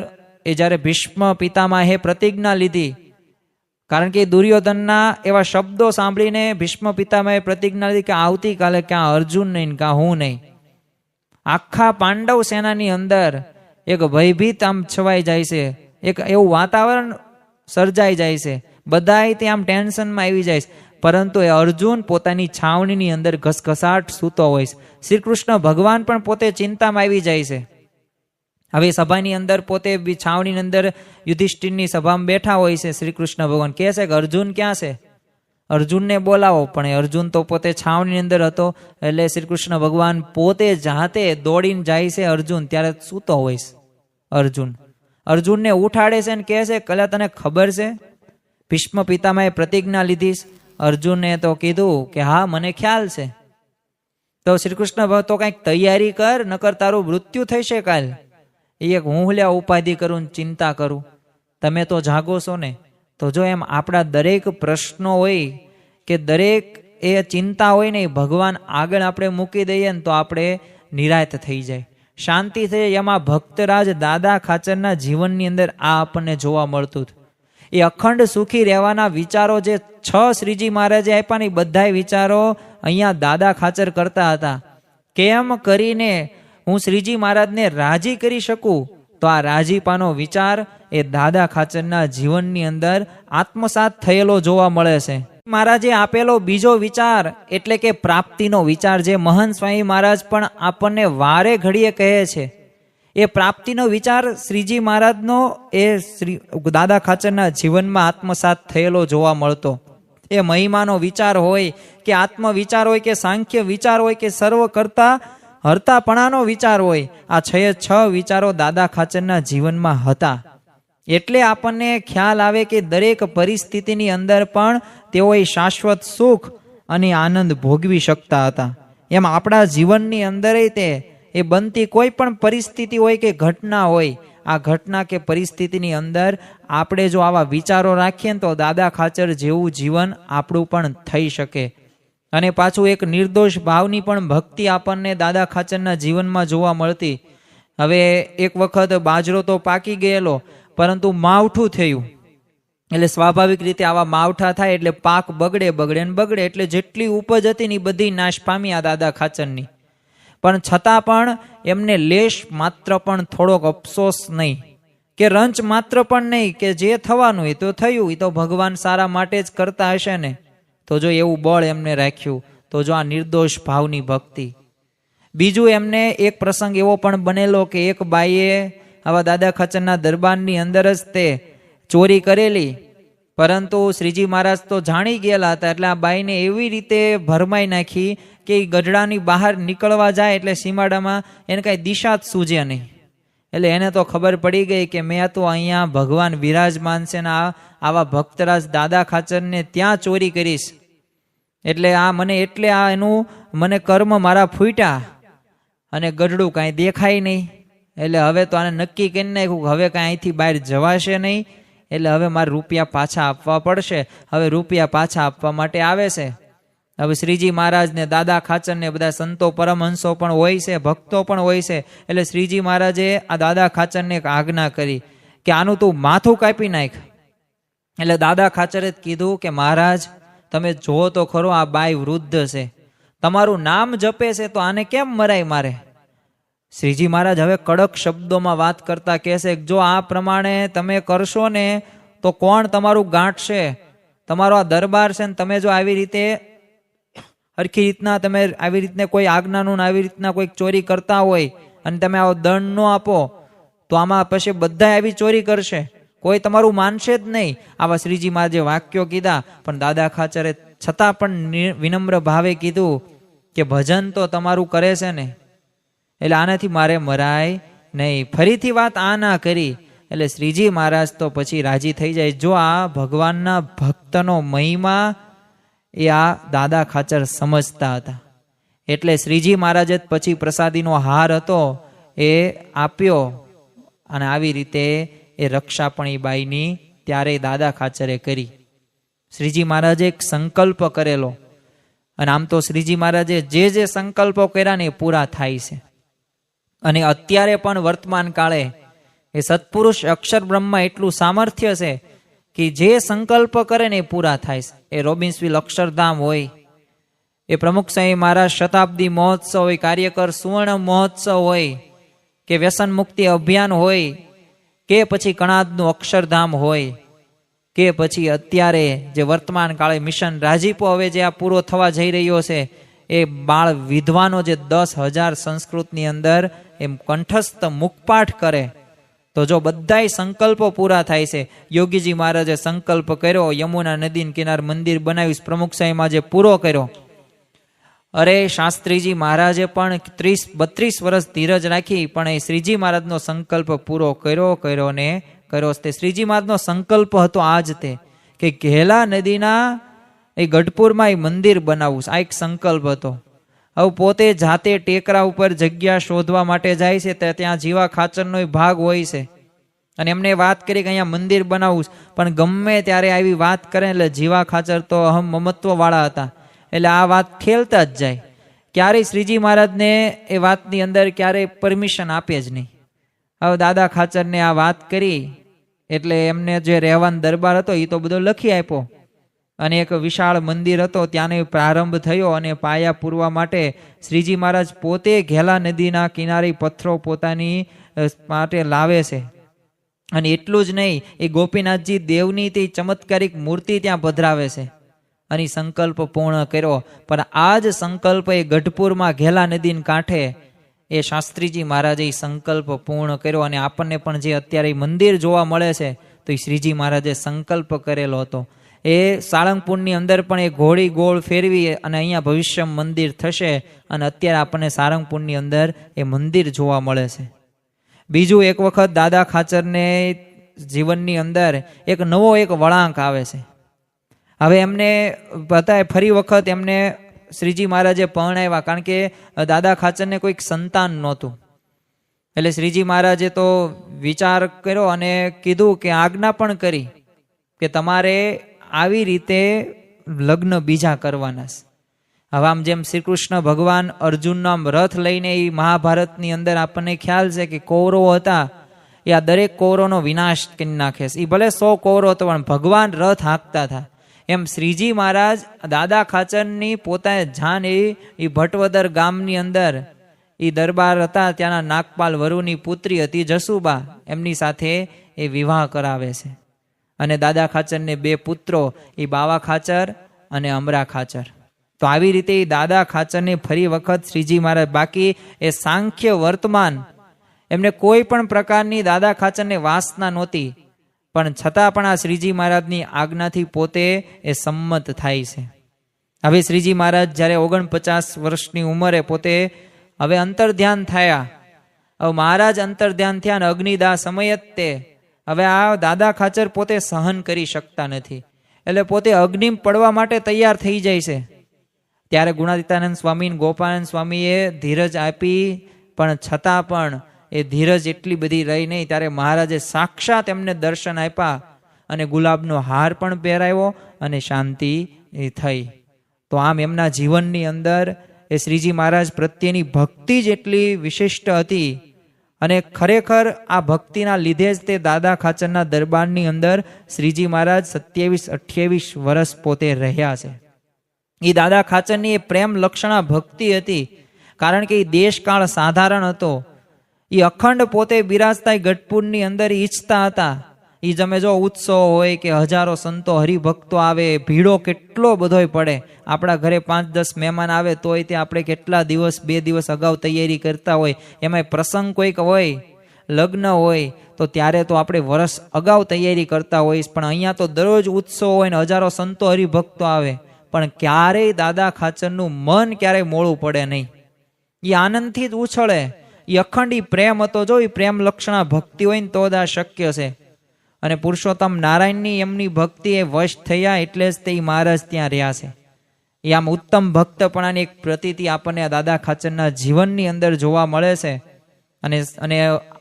એ જ્યારે ભીષ્મ પિતામહે પ્રતિજ્ઞા લીધી, કારણ કે દુર્યોધનના એવા શબ્દો સાંભળીને ભીષ્મ પિતામહે પ્રતિજ્ઞા લીધી કે આવતીકાલે ક્યાં અર્જુન નહીં, ક્યાં હું નહીં. આખા પાંડવ સેનાની અંદર એક ભયભીત આમ છવાઈ જાય છે, એક એવું વાતાવરણ સર્જાઈ જાય છે, બધાય તે આમ ટેન્શનમાં આવી જાય છે. પરંતુ એ અર્જુન પોતાની છાવણીની અંદર ઘસઘસાટ સૂતો હોય છે. શ્રી કૃષ્ણ ભગવાન પણ પોતે ચિંતામાં આવી જાય છે. હવે સભાની અંદર પોતે છાવણીની અંદર યુધિષ્ઠિરની સભામાં બેઠા હોય છે. શ્રી કૃષ્ણ ભગવાન કહે છે કે અર્જુન ક્યાં છે, અર્જુનને બોલાવો. પણ અર્જુન તો પોતે છાવણીની અંદર હતો. એટલે શ્રી કૃષ્ણ ભગવાન પોતે જાતે દોડીને જાય છે અર્જુન, ત્યારે સૂતો હોય છે. અર્જુનને ઉઠાડે છે અને કહે છે કલા તને ખબર છે ભીષ્મ પિતામહે પ્રતિજ્ઞા લીધી? અર્જુને તો કીધું કે હા મને ખ્યાલ છે. તો શ્રી કૃષ્ણ ભગવાન તો કંઈક તૈયારી કર, નકર તારું મૃત્યુ થશે કાલ. એક હું લ્યા ઉપાધિ કરું ને ચિંતા કરું, તમે તો જાગો છો ને. તો જો એમ આપણા દરેક પ્રશ્નો હોય કે દરેક એ ચિંતા હોય ને, ભગવાન આગળ આપણે મૂકી દઈએ ને તો આપણે નિરાંત થઈ જાય, શાંતિ થઈ જાય. એમાં ભક્તરાજ દાદા ખાચરના જીવનની અંદર આ આપણને જોવા મળતું હતું. એ અખંડ સુખી રહેવાના વિચારો જે 6 શ્રીજી મહારાજે આપ્યા ને, બધા વિચારો અહીંયા દાદા ખાચર કરતા હતા. કેમ કરીને હું શ્રીજી મહારાજને રાજી કરી શકું? તો આ રાજીપાનો વિચાર એ દાદા ખાચરના જીવનની અંદર આત્મસાત થયેલો જોવા મળે છે. મહારાજે આપેલો બીજો વિચાર એટલે કે પ્રાપ્તિનો વિચાર, જે મહંત સ્વામી મહારાજ પણ આપણને વારે ઘડીએ કહે છે. એ પ્રાપ્તિનો વિચાર શ્રીજી મહારાજનો એ દાદા ખાચરના જીવનમાં આત્મસાત થયેલો જોવા મળતો. એ મહિમાનો વિચાર હોય કે આત્મ વિચાર હોય કે સાંખ્ય વિચાર હોય કે સર્વ કરતા હરતાપણાનો વિચાર હોય, આ 6 વિચારો દાદા ખાચરના જીવનમાં હતા. એટલે આપણને ખ્યાલ આવે કે દરેક પરિસ્થિતિની અંદર પણ તેઓએ શાશ્વત સુખ અને આનંદ ભોગવી શકતા હતા. એમ આપણા જીવનની અંદર તે એ બનતી કોઈ પણ પરિસ્થિતિ હોય કે ઘટના હોય, આ ઘટના કે પરિસ્થિતિની અંદર આપણે જો આવા વિચારો રાખીએ ને તો દાદા ખાચર જેવું જીવન આપણું પણ થઈ શકે. અને પાછું એક નિર્દોષ ભાવની પણ ભક્તિ આપણને દાદા ખાચરના જીવનમાં જોવા મળતી. હવે એક વખત બાજરો તો પાકી ગયેલો, પરંતુ માવઠું થયું, એટલે સ્વાભાવિક રીતે આવા માવઠા થાય એટલે પાક બગડે ને બગડે, એટલે જેટલી ઉપજ હતી ને બધી નાશ પામી આ દાદા ખાચરની. પણ છતાં પણ એમને લેશ માત્ર પણ થોડોક અફસોસ નહીં, કે રંચ માત્ર પણ નહીં, કે જે થવાનું એ તો થયું, એ તો ભગવાન સારા માટે જ કરતા હશે ને. તો જો એવું બળ એમને રાખ્યું, તો જો આ નિર્દોષ ભાવની ભક્તિ. બીજું એમને એક પ્રસંગ એવો પણ બનેલો કે એક બાઈએ આવા દાદા ખાચરના દરબારની અંદર જ તે ચોરી કરેલી, પરંતુ શ્રીજી મહારાજ તો જાણી ગયેલા હતા, એટલે આ બાઈને એવી રીતે ભરમાઈ નાખી કે એ ગઢડાની બહાર નીકળવા જાય એટલે સીમાડામાં એને કાંઈ દિશા જ સૂજે નહીં. એટલે એને તો ખબર પડી ગઈ કે મેં તો અહીંયા ભગવાન વિરાજમાન છે ને આવા ભક્તરાજ દાદા ખાચરને ત્યાં ચોરી કરીશ, એટલે આ મને એટલે આ એનું મને કર્મ મારા ફૂટ્યા, અને ગઢડું કાંઈ દેખાય નહીં. એટલે હવે તો આને નક્કી કરી નાખ્યું કે હવે કાંઈ અહીંથી બહાર જવાશે નહીં, એટલે હવે મારે રૂપિયા પાછા આપવા પડશે. હવે રૂપિયા પાછા આપવા માટે આવે છે. હવે શ્રીજી મહારાજ ને દાદા ખાચર ને બધા સંતો પરમહંસો પણ હોય છે, ભક્તો પણ હોય છે. એટલે શ્રીજી મહારાજે આ દાદા ખાચરને એક આજ્ઞા કરી કે આનું તું માથું કાપી નાખ. એટલે દાદા ખાચરે કીધું કે મહારાજ તમે જો તો ખરો, આ બાઈ વૃદ્ધ છે, તમારું નામ જપે છે, તો આને કેમ મરાય મારે? શ્રીજી મહારાજ હવે કડક શબ્દોમાં વાત કરતા કહેશે કે જો આ પ્રમાણે તમે કરશો ને તો કોણ તમારું ગાંઠશે? તમારો આ દરબાર છે ને તમે જો આવી રીતે હરખી રીતના તમે આવી રીતને કોઈ આજ્ઞાનું આવી રીતના કોઈ ચોરી કરતા હોય અને તમે આવો દંડ ન આપો તો આમાં પછી બધા આવી ચોરી કરશે, કોઈ તમારું માનશે જ નહીં. આવા શ્રીજી મહારાજે વાક્યો કીધા, પણ દાદા ખાચરે છતાં પણ વિનમ્ર ભાવે કીધું કે ભજન તો તમારું કરે છે ને, એટલે આનાથી મારે મરાય નહીં. ફરીથી વાત આ ના કરી. એટલે શ્રીજી મહારાજ તો પછી રાજી થઈ જાય. જો આ ભગવાનના ભક્તનો મહિમા એ આ દાદા ખાચર સમજતા હતા. એટલે શ્રીજી મહારાજે પછી પ્રસાદીનો હાર હતો એ આપ્યો, અને આવી રીતે એ રક્ષા પણ એ બાઈની ત્યારે દાદા ખાચરે કરી. શ્રીજી મહારાજે એક સંકલ્પ કરેલો, અને આમ તો શ્રીજી મહારાજે જે સંકલ્પો કર્યા ને એ પૂરા થાય છે. અને અત્યારે પણ વર્તમાન કાળે એ સત્પુરુષ અક્ષર બ્રહ્મા એટલું સામર્થ્ય છે કે જે સંકલ્પ કરે ને એ પૂરા થાય છે. એ રોબિન્સવિલ અક્ષરધામ હોય, એ પ્રમુખ સ્વામી મહારાજ શતાબ્દી મહોત્સવ હોય, કાર્યકર સુવર્ણ મહોત્સવ હોય, કે વ્યસન મુક્તિ અભિયાન હોય, કે પછી કણાદનું અક્ષરધામ હોય, કે પછી અત્યારે જે વર્તમાન કાળે મિશન રાજીપો હવે જે આ પૂરો થવા જઈ રહ્યો છે, એ બાળ વિદ્વાનો જે 10,000 સંસ્કૃતની અંદર એમ કંઠસ્થ મુખપાઠ કરે, તો જો બધાય સંકલ્પો પૂરા થાય છે. યોગીજી મહારાજે સંકલ્પ કર્યો, યમુના નદીના કિનારે મંદિર બનાવ્યું, પ્રમુખ સાહેબમાં જે પૂરો કર્યો. અરે શાસ્ત્રીજી મહારાજે પણ 30-32 વર્ષ ધીરજ રાખી, પણ એ શ્રીજી મહારાજનો સંકલ્પ પૂરો કર્યો ને કર્યો. તે શ્રીજી મહારાજનો સંકલ્પ હતો આજ તે કે ઘેલા નદીના એ ગઢપુરમાં એ મંદિર બનાવવું, આ એક સંકલ્પ હતો. હવે પોતે જાતે ટેકરા ઉપર જગ્યા શોધવા માટે જાય છે, ત્યાં જીવા ખાચરનો ભાગ હોય છે, અને એમને વાત કરી કે અહીંયા મંદિર બનાવવું, પણ ગમે ત્યારે આવી વાત કરે એટલે જીવા ખાચર તો અહમ મમત્વ વાળા હતા, એટલે આ વાત ખેલતા જ જાય. ક્યારેય શ્રીજી મહારાજને એ વાતની અંદર ક્યારેય પરમિશન આપે જ નહીં. હવે દાદા ખાચરને આ વાત કરી એટલે એમને જે રહેવાનો દરબાર હતો એ તો બધો લખી આપ્યો, અને એક વિશાળ મંદિર હતો ત્યાંનો પ્રારંભ થયો. અને પાયા પૂરવા માટે શ્રીજી મહારાજ પોતે ઘેલા નદીના કિનારે પથ્થરો પોતાની માટે લાવે છે. અને એટલું જ નહીં, એ ગોપીનાથજી દેવની તે ચમત્કારિક મૂર્તિ ત્યાં પધરાવે છે, અને સંકલ્પ પૂર્ણ કર્યો. પણ આ જ સંકલ્પ એ ગઢપુરમાં ઘેલા નદીને કાંઠે એ શાસ્ત્રીજી મહારાજે સંકલ્પ પૂર્ણ કર્યો. અને આપણને પણ જે અત્યારે મંદિર જોવા મળે છે તો એ શ્રીજી મહારાજે સંકલ્પ કરેલો હતો. એ સાળંગપુરની અંદર પણ એ ઘોડી ગોળ ફેરવી અને અહીંયા ભવિષ્ય મંદિર થશે, અને અત્યારે આપણને સારંગપુરની અંદર એ મંદિર જોવા મળે છે. બીજું એક વખત દાદા ખાચરને જીવનની અંદર એક નવો એક વળાંક આવે છે. હવે એમને બતાય ફરી વખત એમને શ્રીજી મહારાજે પરણાવ્યા, કારણ કે દાદા ખાચરને કોઈક સંતાન નહોતું. એટલે શ્રીજી મહારાજે તો વિચાર કર્યો અને કીધું કે આજ્ઞા પણ કરી કે તમારે આવી રીતે લગ્ન બીજા કરવાના છે. હવે આમ જેમ શ્રી કૃષ્ણ ભગવાન અર્જુનનો આમ રથ લઈને એ મહાભારતની અંદર આપણને ખ્યાલ છે કે કૌરવો હતા એ આ દરેક કૌરવનો વિનાશ કરી નાખે છે. એ ભલે 100 કૌરવ હતો પણ ભગવાન રથ હાંકતા હતા. એમ શ્રીજી મહારાજ દાદા ખાચરની પોતાએ જાન એ ભટવદર ગામની અંદર એ દરબાર હતા, ત્યાંના નાગપાલ વરુની પુત્રી હતી જસુબા, એમની સાથે એ વિવાહ કરાવે છે. અને દાદા ખાચરને 2 પુત્રો, એ બાવા ખાચર અને અમરા ખાચર. તો આવી રીતે એ દાદા ખાચરને ફરી વખત શ્રીજી મહારાજ, બાકી એ સાંખ્ય વર્તમાન, એમને કોઈ પણ પ્રકારની દાદા ખાચરને વાસના નહોતી, પણ છતાં પણ આ શ્રીજી મહારાજની આજ્ઞાથી પોતે એ સંમત થાય છે. હવે શ્રીજી મહારાજ જ્યારે 49 વર્ષની ઉંમરે પોતે હવે અંતર્ધ્યાન થયા. હવે મહારાજ અંતર્ધ્યાન થયા અને અગ્નિદાહ સમય જ તે હવે આ દાદા ખાચર પોતે સહન કરી શકતા નથી, એટલે પોતે અગ્નિ પડવા માટે તૈયાર થઈ જાય છે. ત્યારે ગુણાતીતાનંદ સ્વામી, ગોપાનંદ સ્વામીએ ધીરજ આપી, પણ છતાં પણ એ ધીરજ એટલી બધી રહી નહીં. ત્યારે મહારાજે સાક્ષાત એમને દર્શન આપ્યા અને ગુલાબનો હાર પણ પહેરાવ્યો અને શાંતિ થઈ. તો આમ એમના જીવનની અંદર એ શ્રીજી મહારાજ પ્રત્યેની ભક્તિ જ એટલી વિશિષ્ટ હતી અને ખરેખર આ ભક્તિના લીધે જ તે દાદા ખાચરના દરબારની અંદર શ્રીજી મહારાજ 27-28 વર્ષ પોતે રહ્યા છે. એ દાદા ખાચરની એ પ્રેમ લક્ષણા ભક્તિ હતી, કારણ કે એ દેશકાળ સાધારણ હતો. એ અખંડ પોતે બિરાજતા ગઢપુરની અંદર ઈચ્છતા હતા. એ તમે જો ઉત્સવ હોય કે હજારો સંતો હરિભક્તો આવે, ભીડો કેટલો બધોય પડે. આપણા ઘરે 5-10 મહેમાન આવે તોય તે આપણે કેટલા દિવસ 2 દિવસ અગાઉ તૈયારી કરતા હોય. એમાંય પ્રસંગ કોઈક હોય, લગ્ન હોય, તો ત્યારે તો આપણે વર્ષ અગાઉ તૈયારી કરતા હોઈએ. પણ અહીંયા તો દરરોજ ઉત્સવ હોય ને હજારો સંતો હરિભક્તો આવે, પણ ક્યારેય દાદા ખાચરનું મન ક્યારેય મોડું પડે નહીં. એ આનંદથી જ ઉછળે. એ અખંડી પ્રેમ હતો. જો એ પ્રેમ લક્ષણા ભક્તિ હોય ને તો જ આ શક્ય છે. અને પુરુષોત્તમ નારાયણની એમની ભક્તિ એ વશ થયા, એટલે જ તે મહારાજ ત્યાં રહ્યા છે. એ આમ ઉત્તમ ભક્તપણાની એક પ્રતીતિ આપણને આ દાદા ખાચરના જીવનની અંદર જોવા મળે છે. અને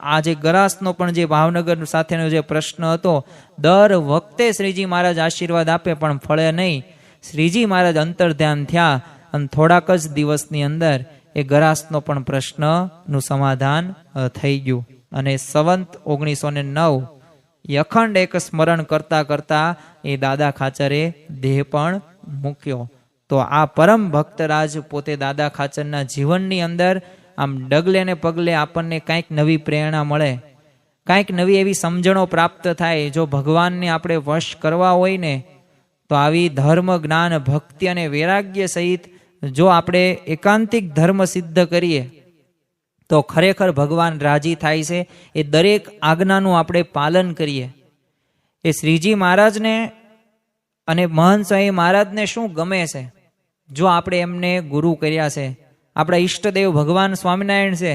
આ જે ગરાસનો પણ જે ભાવનગર સાથેનો જે પ્રશ્ન હતો, દર વખતે શ્રીજી મહારાજ આશીર્વાદ આપે પણ ફળે નહીં. શ્રીજી મહારાજ અંતર્ધ્યાન થયા અને થોડાક જ દિવસની અંદર એ ગરાસનો પણ પ્રશ્નનું સમાધાન થઈ ગયું. અને સંવંત 1909 એ અખંડ એક સ્મરણ કરતા કરતા એ દાદા ખાચરે દેહ પણ મૂક્યો. તો આ પરમ ભક્તરાજ પોતે દાદા ખાચરના જીવનની અંદર આમ ડગલે ને પગલે આપણને કાંઈક નવી પ્રેરણા મળે, કાંઈક નવી એવી સમજણો પ્રાપ્ત થાય. જો ભગવાનને આપણે વશ કરવા હોય ને, તો આવી ધર્મ, જ્ઞાન, ભક્તિ અને વૈરાગ્ય સહિત જો આપણે એકાંતિક ધર્મ સિદ્ધ કરીએ તો ખરેખર ભગવાન રાજી થાય છે. એ દરેક આજ્ઞાનું આપણે પાલન કરીએ. એ શ્રીજી મહારાજને અને મહંત સ્વામી મહારાજને શું ગમે છે? જો આપણે એમને ગુરુ કર્યા છે, આપણા ઈષ્ટદેવ ભગવાન સ્વામિનારાયણ છે,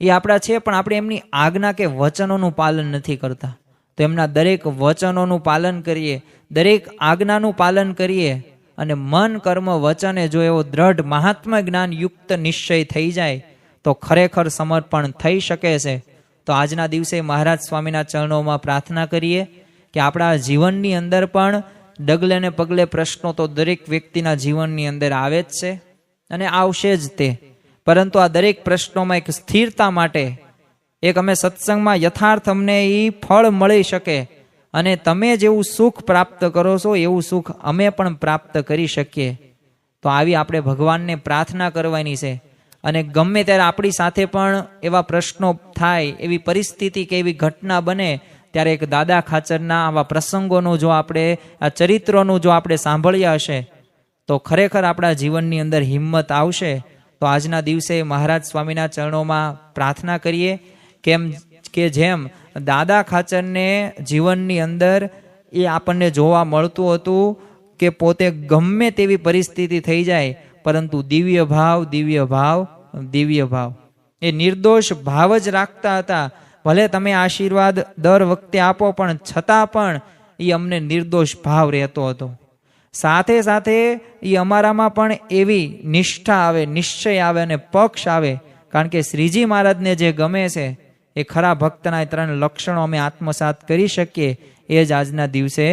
એ આપણા છે, પણ આપણે એમની આજ્ઞા કે વચનોનું પાલન નથી કરતા. તો એમના દરેક વચનોનું પાલન કરીએ, દરેક આજ્ઞાનું પાલન કરીએ અને મન, કર્મ, વચને જો એવો દ્રઢ મહાત્મા જ્ઞાન યુક્ત નિશ્ચય થઈ જાય તો ખરેખર સમર્પણ થઈ શકે છે. તો આજના દિવસે મહારાજ સ્વામીના ચરણોમાં પ્રાર્થના કરીએ કે આપણા જીવનની અંદર પણ ડગલે ને પગલે પ્રશ્નો તો દરેક વ્યક્તિના જીવનની અંદર આવે જ છે અને આવશે જ તે, પરંતુ આ દરેક પ્રશ્નોમાં એક સ્થિરતા માટે એક અમે સત્સંગમાં યથાર્થ અમને એ ફળ મળી શકે અને તમે જેવું સુખ પ્રાપ્ત કરો છો એવું સુખ અમે પણ પ્રાપ્ત કરી શકીએ. તો આવી આપણે ભગવાનને પ્રાર્થના કરવાની છે. અને ગમે ત્યારે આપણી સાથે પણ એવા પ્રશ્નો થાય, એવી પરિસ્થિતિ કે એવી ઘટના બને, ત્યારે એક દાદા ખાચરના આવા પ્રસંગોનું જો આપણે આ ચરિત્રોનું જો આપણે સાંભળ્યા હશે તો ખરેખર આપણા જીવનની અંદર હિંમત આવશે. તો આજના દિવસે મહારાજ સ્વામીના ચરણોમાં પ્રાર્થના કરીએ કેમ કે જેમ દાદા ખાચરને જીવનની અંદર એ આપણને જોવા મળતું હતું કે પોતે ગમે તેવી પરિસ્થિતિ થઈ જાય પરંતુ દિવ્ય ભાવ, દિવ્ય ભાવ, દિવ્ય ભાવ, એ નિર્દોષ ભાવ જ રાખતા હતા. ભલે તમે આશીર્વાદ દર વખતે આપો પણ છતાં પણ એ અમને નિર્દોષ ભાવ રહેતો હતો. સાથે સાથે એ અમારામાં પણ એવી નિષ્ઠા આવે, નિશ્ચય આવે અને પક્ષ આવે, કારણ કે શ્રીજી મહારાજને જે ગમે છે એ ખરા ભક્તના 3 લક્ષણો અમે આત્મસાત કરી શકીએ, એ જ આજના દિવસે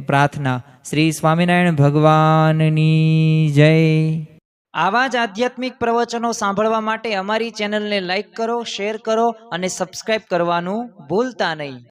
પ્રાર્થના. શ્રી સ્વામિનારાયણ ભગવાનની જય. આવા જ આધ્યાત્મિક પ્રવચનો સાંભળવા માટે અમારી ચેનલને લાઈક કરો, શેર કરો અને સબસ્ક્રાઈબ કરવાનું ભૂલતા નહીં.